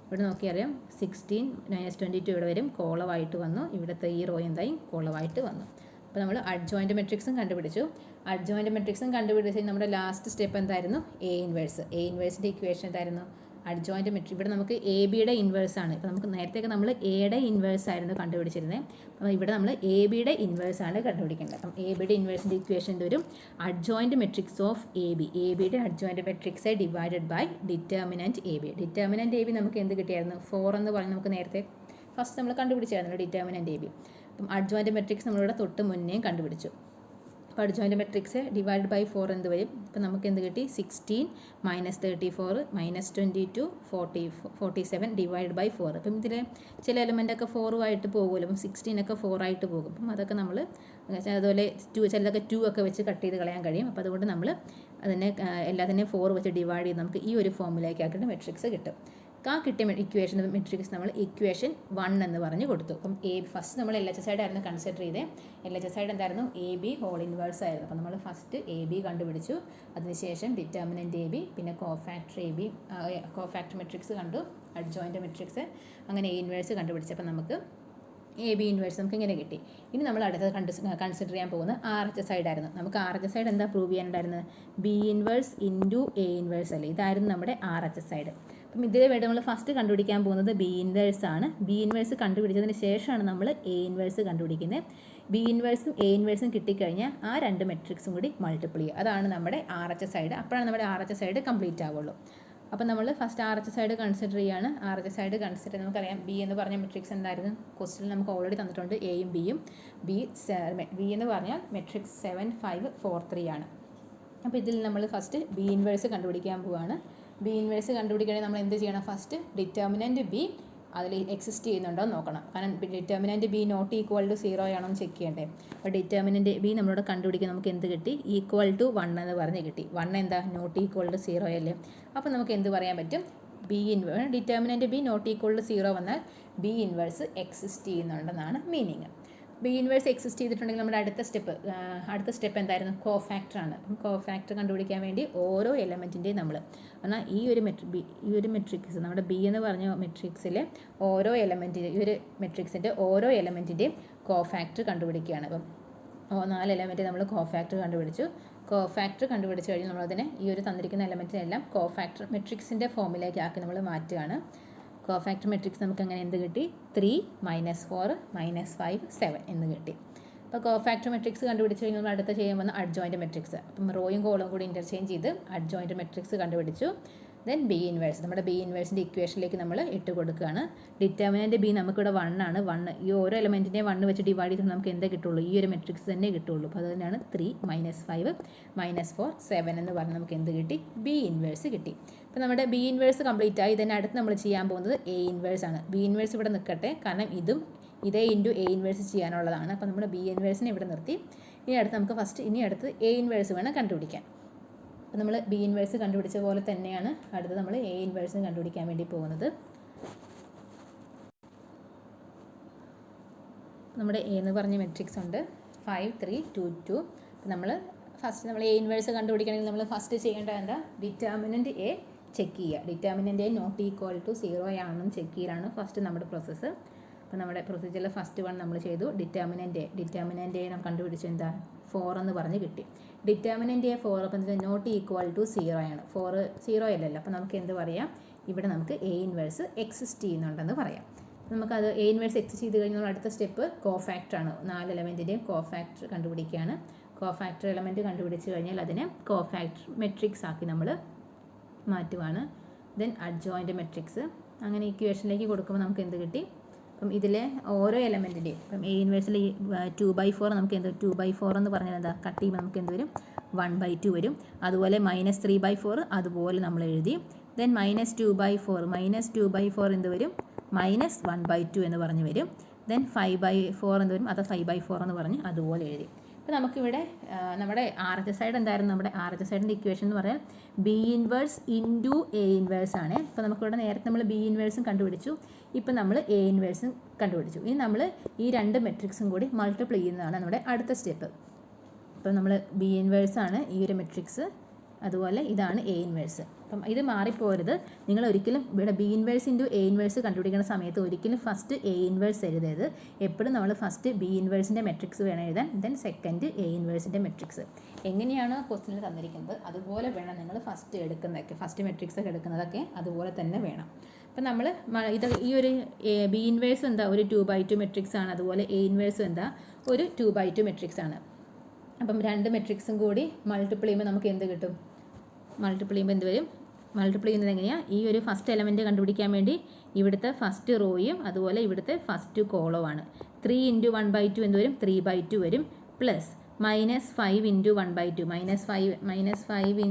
ഇവിടെ നോക്കിയറിയാം 16 - 22 ഇവിടെ വരും, കോളമായിട്ട് വന്നു. ഇവിടുത്തെ ഈ റോ എന്തായി? കോളമായിട്ട് വന്നു. അപ്പോൾ നമ്മൾ അഡ്ജോയിൻ്റ് മെട്രിക്സും കണ്ടുപിടിച്ചു. അഡ്ജോയിൻ്റ് മെട്രിക്സും കണ്ടുപിടിച്ച് നമ്മുടെ ലാസ്റ്റ് സ്റ്റെപ്പ് എന്തായിരുന്നു? എ ഇൻവേഴ്സിൻ്റെ ഇക്വേഷൻ എന്തായിരുന്നു? Adjoint matrix. ഇവിടെ നമുക്ക് എ ബിയുടെ ഇൻവേഴ്സ് ആണ്. ഇപ്പോൾ നമുക്ക് നേരത്തേക്ക് നമ്മൾ എയുടെ ഇൻവേഴ്സ് ആയിരുന്നു കണ്ടുപിടിച്ചിരുന്നത്. അപ്പോൾ ഇവിടെ നമ്മൾ എ ബിയുടെ ഇൻവേഴ്സ് ആണ് കണ്ടുപിടിക്കേണ്ടത്. അപ്പം എ ബിയുടെ ഇൻവേഴ്സിൻ്റെ ഇക്വേഷൻ വരും അഡ്ജോയിൻ്റ് മെട്രിക്സ് ഓഫ് എ ബിയുടെ adjoint matrix divided by determinant A B നമുക്ക് എന്ത് കിട്ടിയായിരുന്നു? 4 എന്ന് പറഞ്ഞ് നമുക്ക് നേരത്തെ ഫസ്റ്റ് നമ്മൾ കണ്ടുപിടിച്ചായിരുന്നു ഡിറ്റർമിനൻറ്റ് എ ബി. അപ്പം അഡ്ജോയിൻ്റ് മെട്രിക്സ് നമ്മളിവിടെ തൊട്ട് മുന്നേ കണ്ടുപിടിച്ചു. അപ്പോൾ അഡ്ജോയിൻ്റ് മെട്രിക്സ് ഡിവൈഡ് ബൈ 4 എന്ത് വരും? അപ്പോൾ നമുക്ക് എന്ത് കിട്ടി? 16 - 34 - 22 47 ഡിവൈഡ് ബൈ 4. അപ്പം ഇതിൽ ചില എലമെൻ്റൊക്കെ 4 ആയിട്ട് പോകുമല്ലോ. അപ്പം 16 ഒക്കെ 4 ആയിട്ട് പോകും. അപ്പം അതൊക്കെ നമ്മൾ അതുപോലെ ചിലതൊക്കെ 2 ഒക്കെ വെച്ച് കട്ട് ചെയ്ത് കളയാൻ കഴിയും. അപ്പോൾ അതുകൊണ്ട് നമ്മൾ എല്ലാത്തിനെയും 4 വെച്ച് ഡിവൈഡ് ചെയ്ത് നമുക്ക് ഈ ഒരു ഫോമിലേക്ക് ആക്കിയിട്ട് മെട്രിക്സ് കിട്ടും. കിട്ടിയ ഇക്വേഷൻ മെട്രിക്സ് നമ്മൾ ഇക്വേഷൻ 1 എന്ന് പറഞ്ഞ് കൊടുത്തു. അപ്പം ഫസ്റ്റ് നമ്മൾ LHS ആയിരുന്നു കൺസിഡർ ചെയ്തത്. LHS എന്തായിരുന്നു? എ ബി ഹോൾ ഇൻവേഴ്സ് ആയിരുന്നു. അപ്പം നമ്മൾ ഫസ്റ്റ് എ ബി കണ്ടുപിടിച്ചു. അതിനുശേഷം ഡിറ്റർമിനൻറ്റ് എ ബി, പിന്നെ കോഫാക്ടർ മെട്രിക്സ് കണ്ടു, അഡ്ജോയിൻ്റ് മെട്രിക്സ്, അങ്ങനെ എ ഇൻവേഴ്സ് കണ്ടുപിടിച്ചു. അപ്പം നമുക്ക് എ ബി ഇൻവേഴ്സ് നമുക്ക് ഇങ്ങനെ കിട്ടി. ഇനി നമ്മൾ അടുത്തത് കൺസിഡർ ചെയ്യാൻ പോകുന്നത് RHS ആയിരുന്നു. നമുക്ക് RHS എന്താ പ്രൂവ് ചെയ്യാനുണ്ടായിരുന്നത്? B inverse into A inverse അല്ലേ? ഇതായിരുന്നു നമ്മുടെ RHS. അപ്പം ഇതിന് വേണ്ടി നമ്മൾ ഫസ്റ്റ് കണ്ടുപിടിക്കാൻ പോകുന്നത് ബി ഇൻവേഴ്സ് ആണ്. ബി ഇൻവേഴ്സ് കണ്ടുപിടിച്ചതിന് ശേഷമാണ് നമ്മൾ എ ഇൻവേഴ്സ് കണ്ടുപിടിക്കുന്നത്. ബി ഇൻവേഴ്സും എ ഇൻവേഴ്സും കിട്ടിക്കഴിഞ്ഞാൽ ആ രണ്ട് മെട്രിക്സും കൂടി മൾട്ടിപ്ലൈ ചെയ്യുക. അതാണ് നമ്മുടെ RHS. അപ്പോഴാണ് നമ്മുടെ RHS കംപ്ലീറ്റ് ആവുള്ളൂ. അപ്പോൾ നമ്മൾ ഫസ്റ്റ് RHS കൺസിഡർ ചെയ്യുകയാണ്. RHS കൺസിഡർ നമുക്കറിയാം ബി എന്ന് പറഞ്ഞ മെട്രിക്സ് എന്തായിരുന്നു? ക്വസ്റ്റ്യൻ നമുക്ക് ഓൾറെഡി തന്നിട്ടുണ്ട് എയും ബിയും. ബി എന്ന് പറഞ്ഞാൽ മെട്രിക്സ് 7 5 4 3 ആണ്. അപ്പോൾ ഇതിൽ നമ്മൾ ഫസ്റ്റ് ബി ഇൻവേഴ്സ് കണ്ടുപിടിക്കാൻ പോവുകയാണ്. ബി ഇൻവേഴ്സ് കണ്ടുപിടിക്കണമെങ്കിൽ നമ്മൾ എന്ത് ചെയ്യണം? ഫസ്റ്റ് ഡിറ്റർമിനൻറ്റ് ബി അതിൽ എക്സിസ്റ്റ് ചെയ്യുന്നുണ്ടോ എന്ന് നോക്കണം. കാരണം determinant B not equal to 0 ആണോ എന്ന് ചെക്ക് ചെയ്യണ്ടേ. അപ്പോൾ ഡിറ്റർമിനൻറ്റ് ബി നമ്മളോട് കണ്ടുപിടിക്കാൻ നമുക്ക് എന്ത് കിട്ടി? ഈക്വൽ ടു 1 എന്ന് പറഞ്ഞ് കിട്ടി. 1 എന്താ? നോട്ട് ഈക്വൽ ടു 0 അല്ലേ. അപ്പോൾ നമുക്ക് എന്ത് പറയാൻ പറ്റും? B inverse determinant B not equal to 0 വന്നാൽ ബി ഇൻവേഴ്സ് എക്സിസ്റ്റ് ചെയ്യുന്നുണ്ടെന്നാണ് മീനിങ്. ബി ഇൻവേഴ്സ് എക്സിസ്റ്റ് ചെയ്തിട്ടുണ്ടെങ്കിൽ നമ്മുടെ അടുത്ത സ്റ്റെപ്പ് എന്തായിരുന്നു? കോഫാക്ടറാണ്. അപ്പം കോഫാക്ടർ കണ്ടുപിടിക്കാൻ വേണ്ടി ഓരോ എലമെൻറ്റിൻ്റെയും നമ്മൾ എന്നാൽ ഈ ഒരു മെട്രിക്സ് നമ്മുടെ ബി എന്ന് പറഞ്ഞ മെട്രിക്സിലെ ഓരോ എലമെൻറ്റിൻ്റെ ഈ ഒരു മെട്രിക്സിൻ്റെ ഓരോ എലമെൻറ്റിൻ്റെയും കോഫാക്ടർ കണ്ടുപിടിക്കുകയാണ്. അപ്പം 4 എലമെൻറ്റ് നമ്മൾ കോഫാക്ടർ കണ്ടുപിടിച്ചു. കോഫാക്ടർ കണ്ടുപിടിച്ച് കഴിഞ്ഞ് നമ്മളതിനെ ഈ ഒരു തന്നിരിക്കുന്ന എലമെൻറ്റിനെല്ലാം കോഫാക്ടർ മെട്രിക്സിൻ്റെ ഫോമിലേക്ക് ആക്കി നമ്മൾ മാറ്റുകയാണ്. കോഫാക്ടർ മെട്രിക്സ് നമുക്ക് അങ്ങനെ എന്ത് കിട്ടി? 3 -4 -5 7 എന്ന് കിട്ടി. അപ്പോൾ കോഫാക്ടർ മെട്രിക്സ് കണ്ടുപിടിച്ച് കഴിഞ്ഞാൽ നമ്മൾ അടുത്ത ചെയ്യാൻ വന്ന അഡ്ജോയിൻറ്റ് മെട്രിക്സ്. അപ്പം റോയും കോളും കൂടി ഇൻ്റർചേഞ്ച് ചെയ്ത് അഡ്ജോയിൻറ്റ് മെട്രിക്സ് കണ്ടുപിടിച്ചു. ദെൻ ബി ഇൻവേഴ്സ് നമ്മുടെ ബി ഇൻവേഴ്സിൻ്റെ ഇക്വേഷനിലേക്ക് നമ്മൾ ഇട്ട് കൊടുക്കുകയാണ്. ഡിറ്റർമിനൻറ്റ് ബി നമുക്കിവിടെ 1 ആണ്. 1 ഈ ഓരോ എലമെൻറ്റിനെയും 1 വെച്ച് ഡിവൈഡ് ചെയ്തിട്ട് നമുക്ക് എന്തേ കിട്ടുള്ളൂ? ഈ ഒരു മെട്രിക്സ് തന്നെ കിട്ടുള്ളൂ. അപ്പോൾ അത് തന്നെയാണ് 3 -5 -4 7 എന്ന് പറഞ്ഞ് നമുക്ക് എന്ത് കിട്ടി? ബി ഇൻവേഴ്സ് കിട്ടി. അപ്പോൾ നമ്മുടെ ബി ഇൻവേഴ്സ് കംപ്ലീറ്റ് ആയി. ഇതിന് അടുത്ത് നമ്മൾ ചെയ്യാൻ പോകുന്നത് എ ഇൻവേഴ്സ് ആണ്. ബി ഇൻവേഴ്സ് ഇവിടെ നിൽക്കട്ടെ, കാരണം ഇതേ ഇൻറ്റു എ ഇൻവേഴ്സ് ചെയ്യാനുള്ളതാണ്. അപ്പോൾ നമ്മുടെ ബി ഇൻവേഴ്സിനെ ഇവിടെ നിർത്തി. ഇനി അടുത്ത് എ ഇൻവേഴ്സ് വേണം കണ്ടുപിടിക്കാൻ. അപ്പോൾ നമ്മൾ ബി ഇൻവേഴ്സ് കണ്ടുപിടിച്ച പോലെ തന്നെയാണ് അടുത്ത് നമ്മൾ എ ഇൻവേഴ്സ് കണ്ടുപിടിക്കാൻ വേണ്ടി പോകുന്നത്. നമ്മുടെ എ എന്ന് പറഞ്ഞ മെട്രിക്സ് ഉണ്ട് 5 3 2 2. നമ്മൾ എ ഇൻവേഴ്സ് കണ്ടുപിടിക്കണമെങ്കിൽ നമ്മൾ ഫസ്റ്റ് ചെയ്യേണ്ടത് എന്താ? ഡിറ്റർമിനൻറ്റ് എ ചെക്ക് ചെയ്യുക. Determinant A not equal to 0 ആണെന്നും ചെക്ക് ചെയ്യലാണ് ഫസ്റ്റ് നമ്മുടെ പ്രോസസ്സ്. അപ്പോൾ നമ്മുടെ പ്രൊസീജിയറിൽ ഫസ്റ്റ് വൺ നമ്മൾ ചെയ്തു. ഡിറ്റർമിനൻറ്റ് എ നമ്മൾ കണ്ടുപിടിച്ചു എന്താ? 4 എന്ന് പറഞ്ഞ് കിട്ടി. ഡിറ്റർമിനൻറ്റ് എ 4 അപ്പം നോട്ട് ഈക്വൽ ടു 0 ആണ്. 4 0 അല്ലല്ലോ. അപ്പോൾ നമുക്ക് എന്ത് പറയാം? ഇവിടെ നമുക്ക് എ ഇൻവേഴ്സ് എക്സിസ്റ്റ് ചെയ്യുന്നുണ്ടെന്ന് പറയാം. നമുക്കത് എ ഇൻവേഴ്സ് എക്സിസ്റ്റ് ചെയ്ത് കഴിഞ്ഞാൽ അടുത്ത സ്റ്റെപ്പ് കോഫാക്ടറാണ്. 4 എലമെൻറ്റിൻ്റെയും കോഫാക്ടർ കണ്ടുപിടിക്കുകയാണ്. കോഫാക്ടർ എലമെൻറ്റ് കണ്ടുപിടിച്ച് കഴിഞ്ഞാൽ അതിനെ കോഫാക്ടർ മെട്രിക്സ് ആക്കി നമ്മൾ മാറ്റുവാണ്. ദെൻ അഡ്ജോയിൻറ്റ് മെട്രിക്സ് അങ്ങനെ ഇക്വേഷനിലേക്ക് കൊടുക്കുമ്പോൾ നമുക്ക് എന്ത് കിട്ടി? അപ്പം ഇതിലെ ഓരോ എലമെൻറ്റിൻ്റെയും ഇപ്പം എ ഇൻവേഴ്സിൽ 2/4 നമുക്ക് എന്ത് 2/4 എന്ന് പറഞ്ഞാൽ എന്താ? കട്ട് ചെയ്യുമ്പോൾ നമുക്ക് എന്ത് വരും? 1/2 വരും. അതുപോലെ -3/4 അതുപോലെ നമ്മൾ എഴുതി. ദെൻ -2/4 എന്ത് വരും? -1/2 എന്ന് പറഞ്ഞ് വരും. ദെൻ 5/4 എന്ത് വരും? അത് 5/4 എന്ന് പറഞ്ഞ് അതുപോലെ എഴുതി. അപ്പോൾ നമുക്കിവിടെ നമ്മുടെ RHS സൈഡ് എന്തായിരുന്നു? നമ്മുടെ RHS സൈഡിൻ്റെ ഇക്വേഷൻ എന്ന് പറഞ്ഞാൽ B inverse into A inverse ആണ്. അപ്പോൾ നമുക്കിവിടെ നേരത്തെ നമ്മൾ ബി ഇൻവേഴ്സും കണ്ടുപിടിച്ചു. ഇപ്പം നമ്മൾ എ ഇൻവേഴ്സും കണ്ടുപിടിച്ചു. ഇനി നമ്മൾ ഈ 2 മെട്രിക്സും കൂടി മൾട്ടിപ്ലൈ ചെയ്യുന്നതാണ് നമ്മുടെ അടുത്ത സ്റ്റെപ്പ്. അപ്പോൾ നമ്മൾ ബി ഇൻവേഴ്സ് ആണ് ഈ ഒരു മെട്രിക്സ്, അതുപോലെ ഇതാണ് എ ഇൻവേഴ്സ്. അപ്പം ഇത് മാറിപ്പോരുത്. നിങ്ങൾ ഒരിക്കലും ഇവിടെ B inverse into A inverse കണ്ടുപിടിക്കുന്ന സമയത്ത് ഒരിക്കലും ഫസ്റ്റ് എ ഇൻവേഴ്സ് എഴുതരുത്. എപ്പോഴും നമ്മൾ ഫസ്റ്റ് ബി ഇൻവേഴ്സിൻ്റെ മെട്രിക്സ് വേണം എഴുതാൻ. ദെൻ സെക്കൻഡ് എ ഇൻവേഴ്സിൻ്റെ മെട്രിക്സ്. എങ്ങനെയാണോ ക്വസ്റ്റിനിൽ തന്നിരിക്കുന്നത് അതുപോലെ വേണം നിങ്ങൾ ഫസ്റ്റ് മെട്രിക്സ് ഒക്കെ എടുക്കുന്നതൊക്കെ അതുപോലെ തന്നെ വേണം. അപ്പം നമ്മൾ ഈ ഒരു ബി ഇൻവേഴ്സ് എന്താ? ഒരു 2/2 മെട്രിക്സ് ആണ്. അതുപോലെ എ ഇൻവേഴ്സും എന്താ? ഒരു 2/2 മെട്രിക്സ് ആണ്. അപ്പം 2 മെട്രിക്സും കൂടി മൾട്ടിപ്പിൾ ചെയ്യുമ്പോൾ നമുക്ക് എന്ത് കിട്ടും? മൾട്ടിപ്പിൾ ചെയ്യുമ്പോൾ എന്ത് വരും? മൾട്ടിപ്പിൾ ചെയ്യുന്നത് എങ്ങനെയാണ്? ഈ ഒരു ഫസ്റ്റ് എലമെൻറ്റ് കണ്ടുപിടിക്കാൻ വേണ്ടി ഇവിടുത്തെ ഫസ്റ്റ് റോയും അതുപോലെ ഇവിടുത്തെ ഫസ്റ്റ് കോളവുമാണ്. 3 × 1/2 എന്ത് വരും? 3/2 വരും. പ്ലസ് -5 × 1/2 -5 ×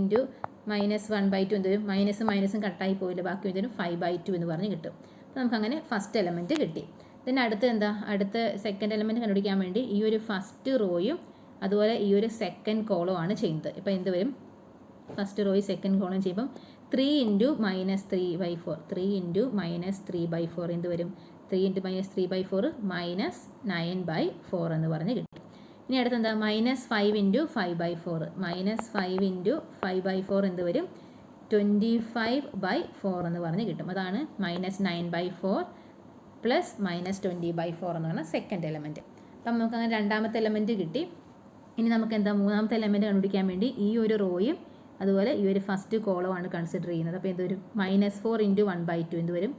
-1/2 എന്ത് വരും? മൈനസും കട്ടായി പോയില്ല, ബാക്കി എന്ത് വരും? 5/2 എന്ന് പറഞ്ഞ് കിട്ടും. അപ്പോൾ നമുക്കങ്ങനെ ഫസ്റ്റ് എലമെൻറ്റ് കിട്ടി. then അടുത്ത സെക്കൻഡ് എലമെൻറ്റ് കണ്ടുപിടിക്കാൻ വേണ്ടി ഈ ഒരു ഫസ്റ്റ് റോയും അതുപോലെ ഈ ഒരു സെക്കൻഡ് കോളം ആണ് ചെയ്യുന്നത്. ഇപ്പോൾ എന്ത് വരും? ഫസ്റ്റ് റോയും സെക്കൻഡ് കോളം ചെയ്യുമ്പം 3 × -3/4 3 × -3/4 എന്ത് വരും? 3 × -3/4 -9/4 എന്ന് പറഞ്ഞ് കിട്ടും. ഇനി അടുത്ത് എന്താ? -5 × 5/4 -5 × 5/4 എന്ത് വരും? 25/4 എന്ന് പറഞ്ഞ് കിട്ടും. അതാണ് -9/4 പ്ലസ് -20/4 എന്ന് പറഞ്ഞാൽ സെക്കൻഡ് എലമെൻറ്റ്. അപ്പം നമുക്ക് അങ്ങനെ രണ്ടാമത്തെ എലമെൻറ്റ് കിട്ടി. ഇനി നമുക്ക് എന്താ? മൂന്നാമത്തെ എലമെൻറ്റ് കണ്ടുപിടിക്കാൻ വേണ്ടി ഈ ഒരു റോയും അതുപോലെ ഈ ഒരു ഫസ്റ്റ് കോളമാണ് കൺസിഡർ ചെയ്യുന്നത്. അപ്പോൾ എന്ത് വരും? -4 × 1/2 എന്ത് വരും?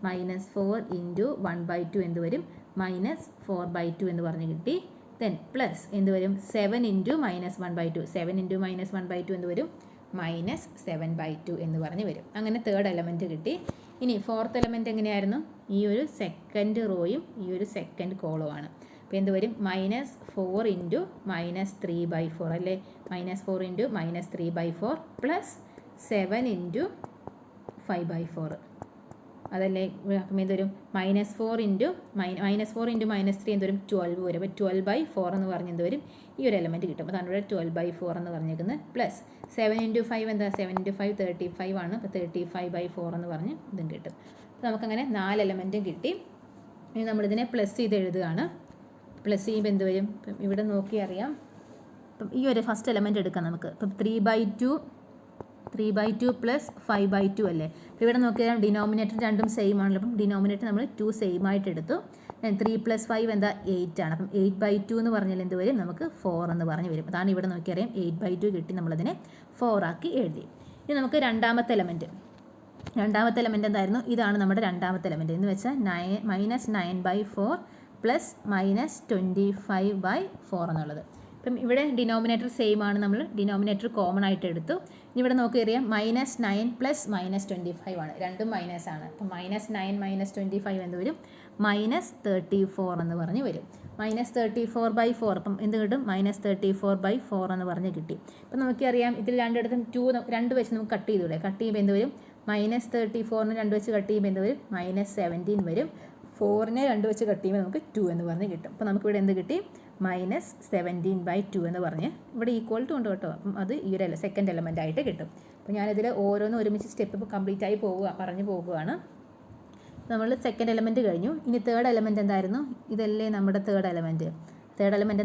-4 × 1/2 എന്ത് വരും? -4/2 എന്ന് പറഞ്ഞ് കിട്ടി. ദെൻ പ്ലസ് എന്ത് വരും? 7 × -1/2 7 × -1/2 എന്ത് വരും? -7/2 എന്ന് പറഞ്ഞ് വരും. അങ്ങനെ തേർഡ് എലമെൻറ്റ് കിട്ടി. ഇനി ഫോർത്ത് എലമെൻറ്റ് എങ്ങനെയായിരുന്നു? ഈ ഒരു സെക്കൻഡ് റോയും ഈ ഒരു സെക്കൻഡ് കോളവുമാണ്. അപ്പോൾ എന്ത് വരും? -4 × -3/4 അല്ലേ? -4 × -3/4 പ്ലസ് 7 × 5/4. അതല്ലേ അപ്പം ഇതൊരു -4 ഇൻറ്റു -3 എന്തോരും 12 വരും. അപ്പോൾ 12/4 എന്ന് പറഞ്ഞ് എന്ത് വരും, ഈ ഒരു എലമെൻറ്റ് കിട്ടും. അതാണ് ഇവിടെ 12/4 എന്ന് പറഞ്ഞേക്കുന്നത്. പ്ലസ് 7 × 5 എന്താ, 7 × 5 35 ആണ്. അപ്പോൾ 35/4 എന്ന് പറഞ്ഞ് ഇതും കിട്ടും. അപ്പോൾ നമുക്കങ്ങനെ 4 എലമെൻറ്റും കിട്ടി. ഇനി നമ്മളിതിനെ പ്ലസ് ചെയ്ത് എഴുതുകയാണ്. പ്ലസ് ചെയ്യുമ്പോൾ എന്ത് വരും, ഇപ്പം ഇവിടെ നോക്കി അറിയാം. ഇപ്പം ഈ ഒരു ഫസ്റ്റ് എലമെൻറ്റ് എടുക്കാം നമുക്ക്. ഇപ്പം 3/2 പ്ലസ് 5/2 അല്ലേ. അപ്പോൾ ഇവിടെ നോക്കിയാൽ ഡിനോമിനേറ്റർ രണ്ടും സെയിം ആണല്ലോ. അപ്പം ഡിനോമിനേറ്റർ നമ്മൾ 2 സെയിം ആയിട്ട് എടുത്തു. 3 + 5 എന്താ 8 ആണ്. അപ്പം 8/2 എന്ന് പറഞ്ഞാൽ എന്ത് വരും, നമുക്ക് 4 എന്ന് പറഞ്ഞ് വരും. അതാണ് ഇവിടെ നോക്കിയറിയാം 8/2 കിട്ടി. നമ്മളതിനെ 4 ആക്കി എഴുതി. ഇനി നമുക്ക് രണ്ടാമത്തെ എലമെൻറ്റ് എന്തായിരുന്നു, ഇതാണ് നമ്മുടെ രണ്ടാമത്തെ എലമെൻറ്റ് എന്ന് വെച്ചാൽ -9/4 പ്ലസ് -25/4 എന്നുള്ളത്. ഇപ്പം ഇവിടെ ഡിനോമിനേറ്റർ സെയിം ആണ്, നമ്മൾ ഡിനോമിനേറ്റർ കോമൺ ആയിട്ട് എടുത്തു. ഇനി ഇവിടെ നോക്കിയറിയാം -9 പ്ലസ് -25 ആണ്, രണ്ടും മൈനസ് ആണ്. അപ്പം -9 - 25 എന്ത് വരും, -34 എന്ന് പറഞ്ഞ് വരും. -34/4 അപ്പം എന്ത് കിട്ടും, -34/4 എന്ന് പറഞ്ഞ് കിട്ടി. അപ്പം നമുക്കറിയാം ഇതിൽ രണ്ടിടത്തും 2 വെച്ച് നമുക്ക് കട്ട് ചെയ്തൂടെ. കട്ട് ചെയ്യുമ്പോൾ എന്ത് വരും, -34നെ 2 വെച്ച് കട്ട് ചെയ്യുമ്പോൾ എന്ത് വരും, -17 വരും. 4നെ 2 വെച്ച് കട്ട് ചെയ്യുമ്പോൾ നമുക്ക് 2 എന്ന് പറഞ്ഞ് കിട്ടും. അപ്പോൾ നമുക്കിവിടെ എന്ത് കിട്ടി, -17/2 എന്ന് പറഞ്ഞ് ഇവിടെ ഈക്വൽ ടു ഉണ്ട് കേട്ടോ. അപ്പം അത് ഈ ഒരു സെക്കൻഡ് എലമെൻ്റ് ആയിട്ട് കിട്ടും. അപ്പോൾ ഞാനിതിൽ ഓരോന്നും ഒരുമിച്ച് സ്റ്റെപ്പ് കംപ്ലീറ്റ് ആയി പറഞ്ഞു പോകുകയാണ്. നമ്മൾ സെക്കൻഡ് എലമെൻറ്റ് കഴിഞ്ഞു. ഇനി തേർഡ് എലമെൻറ്റ് എന്തായിരുന്നു, ഇതല്ലേ നമ്മുടെ തേർഡ് എലമെൻറ്റ്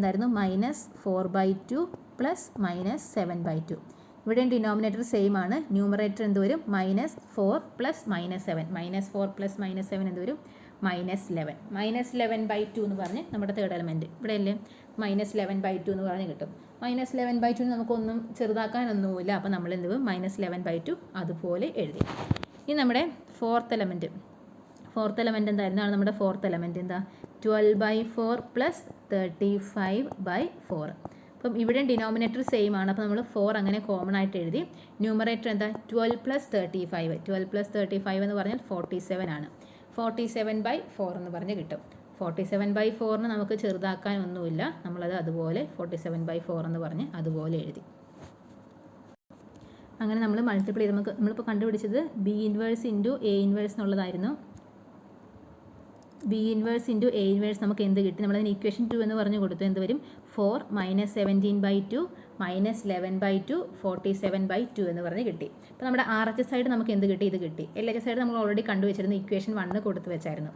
എന്തായിരുന്നു, -4/2 പ്ലസ് -7/2. ഇവിടെയും ഡിനോമിനേറ്റർ സെയിം ആണ്. ന്യൂമറേറ്റർ എന്ത് വരും, -4 പ്ലസ് -7. -4 പ്ലസ് -7 എന്ത് വരും, -11. -11/2 എന്ന് പറഞ്ഞ് നമ്മുടെ തേർഡ് എലമെൻറ്റ് ഇവിടെ അല്ലേ -11/2 എന്ന് പറഞ്ഞ് കിട്ടും. -11/2 നമുക്കൊന്നും ചെറുതാക്കാനൊന്നുമില്ല. അപ്പോൾ നമ്മൾ എന്ത് ചെയ്യും, -11/2 അതുപോലെ എഴുതി. ഇനി നമ്മുടെ ഫോർത്ത് എലമെൻറ്റ് എന്തായിരുന്നാണ് നമ്മുടെ ഫോർത്ത് എലമെൻറ്റ് എന്താ, 12/4 പ്ലസ് 35/4. അപ്പം ഇവിടെ ഡിനോമിനേറ്റർ സെയിം ആണ്. അപ്പോൾ നമ്മൾ 4 അങ്ങനെ കോമൺ ആയിട്ട് എഴുതി. ന്യൂമറേറ്റർ എന്താ, 12 + 35. 12 + 35 എന്ന് പറഞ്ഞാൽ 47 ആണ്. 47/4 എന്ന് പറഞ്ഞ് കിട്ടും. 47/4ന് നമുക്ക് ചെറുതാക്കാനൊന്നുമില്ല. നമ്മളത് അതുപോലെ 47/4 എന്ന് പറഞ്ഞ് അതുപോലെ എഴുതി. അങ്ങനെ നമ്മൾ മൾട്ടിപ്ലൈ ചെയ്ത് നമ്മളിപ്പോൾ കണ്ടുപിടിച്ചത് B inverse into A inverse എന്നുള്ളതായിരുന്നു. B inverse into A inverse നമുക്ക് എന്ത് കിട്ടി, നമ്മളതിന് ഇക്വേഷൻ 2 എന്ന് പറഞ്ഞ് കൊടുത്തു. എന്ത് വരും, 4 -17/2 -11/2 47/2 എന്ന് പറഞ്ഞ് കിട്ടി. അപ്പോൾ നമ്മുടെ RHS സൈഡ് നമുക്ക് എന്ത് കിട്ടി, ഇത് കിട്ടി. LHS സൈഡ് നമ്മൾ ഓൾറെഡി കണ്ടുവച്ചിരുന്നു, ഇക്വേഷൻ 1 കൊടുത്ത് വെച്ചായിരുന്നു.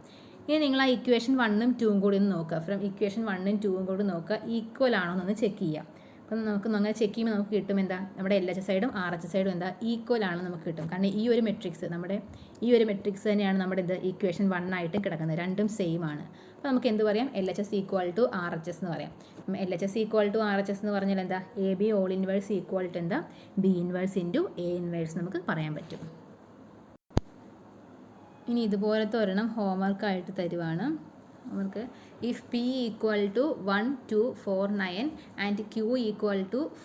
ഇനി നിങ്ങൾ ആ ഇക്വേഷൻ 1ഉം 2ഉം കൂടി ഒന്ന് നോക്കുക. ഫ്രം ഇക്വേഷൻ 1ഉം 2ഉം കൂടി നോക്കുക, ഈക്വൽ ആണോ എന്നൊന്ന് ചെക്ക് ചെയ്യുക. അപ്പം നമുക്ക് അങ്ങനെ ചെക്ക് ചെയ്യുമ്പോൾ നമുക്ക് കിട്ടും എന്താ, നമ്മുടെ LHS സൈഡും RHS സൈഡും എന്താ ഈക്വൽ ആണെന്ന് നമുക്ക് കിട്ടും. കാരണം ഈ ഒരു മെട്രിക്സ് തന്നെയാണ് നമ്മുടെ ഇത് ഇക്വേഷൻ 1 ആയിട്ടും കിടക്കുന്നത്. രണ്ടും സെയിം ആണ്. അപ്പോൾ നമുക്ക് എന്ത് പറയാം, LHS = RHS എന്ന് പറയാം. LHS = RHS എന്ന് പറഞ്ഞാൽ എന്താ, AB whole inverse equal to എന്താ, B inverse into A inverse നമുക്ക് പറയാൻ പറ്റും. ഇനി ഇതുപോലത്തെ ഒരെണ്ണം ഹോംവർക്കായിട്ട് തരുവാണ്. നമുക്ക് if P = 1 2 4 9 and Q =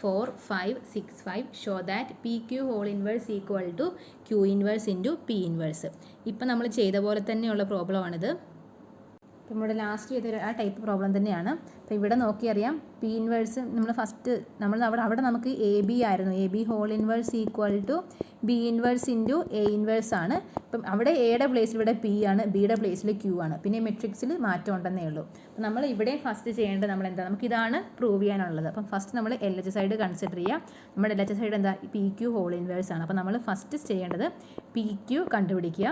4 5 6 5 show that PQ whole inverse equal to Q inverse into P inverse. ഇപ്പം നമ്മൾ ചെയ്ത പോലെ തന്നെയുള്ള പ്രോബ്ലമാണിത്. ഇപ്പം നമ്മുടെ ലാസ്റ്റ് ചെയ്ത ആ ടൈപ്പ് പ്രോബ്ലം തന്നെയാണ്. അപ്പോൾ ഇവിടെ നോക്കി അറിയാം, P ഇൻവേഴ്സ് അവിടെ നമുക്ക് AB ആയിരുന്നു. AB whole inverse equal to B inverse into A inverse ആണ്. ഇപ്പം അവിടെ എയുടെ പ്ലേസിൽ ഇവിടെ P ആണ്, ബിയുടെ പ്ലേസിൽ Q ആണ്. പിന്നെ മെട്രിക്സിൽ മാറ്റം ഉണ്ടെന്നേ ഉള്ളൂ. അപ്പം നമ്മൾ ഇവിടെ ഫസ്റ്റ് ചെയ്യേണ്ടത് നമുക്കിതാണ് പ്രൂവ് ചെയ്യാനുള്ളത്. അപ്പം ഫസ്റ്റ് നമ്മൾ LHS സൈഡ് കൺസിഡർ ചെയ്യുക. നമ്മുടെ LHS സൈഡ് എന്താ, PQ ഹോൾ ഇൻവേഴ്സ് ആണ്. അപ്പോൾ നമ്മൾ ഫസ്റ്റ് ചെയ്യേണ്ടത് PQ കണ്ടുപിടിക്കുക.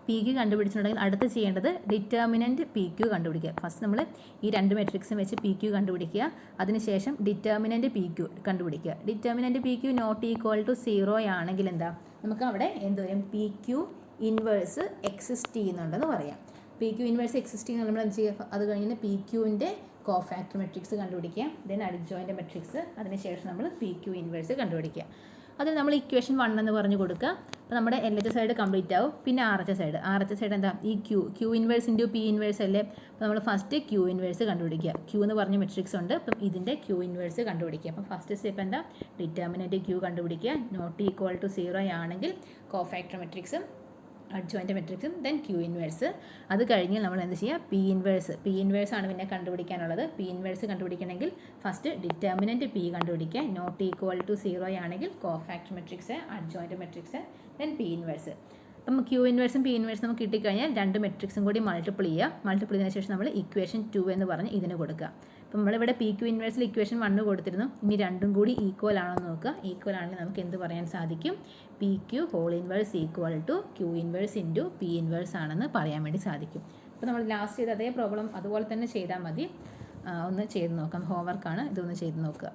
PQ കണ്ടുപിടിച്ചിട്ടുണ്ടെങ്കിൽ അടുത്ത് ചെയ്യേണ്ടത് ഡിറ്റർമിനൻറ്റ് PQ കണ്ടുപിടിക്കുക. ഫസ്റ്റ് നമ്മൾ ഈ രണ്ട് മെട്രിക്സും വെച്ച് PQ കണ്ടുപിടിക്കുക. അതിനുശേഷം ഡിറ്റർമിനൻറ്റ് PQ കണ്ടുപിടിക്കുക. Determinant PQ not equal to 0 ആണെങ്കിൽ എന്താ, നമുക്ക് അവിടെ എന്ത് വരും, PQ ഇൻവേഴ്സ് എക്സിസ്റ്റ് ചെയ്യുന്നുണ്ടെന്ന് പറയാം. PQ ഇൻവേഴ്സ് എക്സിസ്റ്റ് ചെയ്യുന്ന നമ്മൾ എന്ത് ചെയ്യുക, അത് കഴിഞ്ഞ് PQൻ്റെ കോഫാക്ടർ മെട്രിക്സ് കണ്ടുപിടിക്കുക. ദെൻ അഡ്ജോയിൻ്റ് മെട്രിക്സ്, അതിനുശേഷം നമ്മൾ PQ ഇൻവേഴ്സ് കണ്ടുപിടിക്കുക. അതിൽ നമ്മൾ ഇക്വേഷൻ 1 എന്ന് പറഞ്ഞു കൊടുക്കുക. അപ്പോൾ നമ്മുടെ LHS സൈഡ് കംപ്ലീറ്റ് ആവും. പിന്നെ RHS സൈഡ് എന്താ, ഈ Q inverse into P inverse അല്ലേ. അപ്പോൾ നമ്മൾ ഫസ്റ്റ് Q ഇൻവേഴ്സ് കണ്ടുപിടിക്കുക. Q എന്ന് പറഞ്ഞ മെട്രിക്സ് ഉണ്ട്. അപ്പം ഇതിൻ്റെ Q ഇൻവേഴ്സ് കണ്ടുപിടിക്കുക. അപ്പം ഫസ്റ്റ് സ്റ്റെപ്പ് എന്താ, ഡിറ്റർമിനൻറ്റ് Q കണ്ടുപിടിക്കുക. നോട്ട് ഈക്വൽ ടു 0 ആണെങ്കിൽ കോഫാക്ടർ മെട്രിക്സും അഡ്ജോയിൻ്റ് മെട്രിക്സും ദെൻ ക്യൂ ഇൻവേഴ്സ്. അത് കഴിഞ്ഞ് നമ്മൾ എന്ത് ചെയ്യുക, പി ഇൻവേഴ്സ് ആണ് പിന്നെ കണ്ടുപിടിക്കാനുള്ളത്. പി ഇൻവേഴ്സ് കണ്ടുപിടിക്കണമെങ്കിൽ ഫസ്റ്റ് ഡിറ്റർമിനൻറ്റ് പി കണ്ടുപിടിക്കുക. നോട്ട് ഈക്വൽ ടു 0 ആണെങ്കിൽ cofactor matrix, adjoint matrix, then P inverse. അപ്പം ക്യൂ ഇൻവേഴ്സും പി ഇൻവേഴ്സും നമുക്ക് കിട്ടിക്കഴിഞ്ഞാൽ രണ്ട് മെട്രിക്സും കൂടി മൾട്ടിപ്പിൾ ചെയ്യുക. മൾട്ടിപ്പിൾ ചെയ്തതിന് ശേഷം നമ്മൾ ഇക്വേഷൻ 2 എന്ന് പറഞ്ഞ് ഇതിന് കൊടുക്കുക. അപ്പം നമ്മളിവിടെ പി ക്യൂ ഇൻവേഴ്സിൽ ഇക്വേഷൻ 1 കൊടുത്തിരുന്നു. ഇനി രണ്ടും കൂടി ഈക്വൽ ആണോ എന്ന് നോക്കുക. ഈക്വൽ ആണെങ്കിൽ നമുക്ക് എന്ത് പറയാൻ സാധിക്കും, P Q whole inverse equal to Q inverse into P inverse ആണെന്ന് പറയാൻ വേണ്ടി സാധിക്കും. അപ്പോൾ നമ്മൾ ലാസ്റ്റ് ചെയ്ത അതേ പ്രോബ്ലം അതുപോലെ തന്നെ ചെയ്താൽ മതി. ഒന്ന് ചെയ്ത് നോക്കാം. ഹോംവർക്കാണ്, ഇതൊന്ന് ചെയ്ത് നോക്കുക.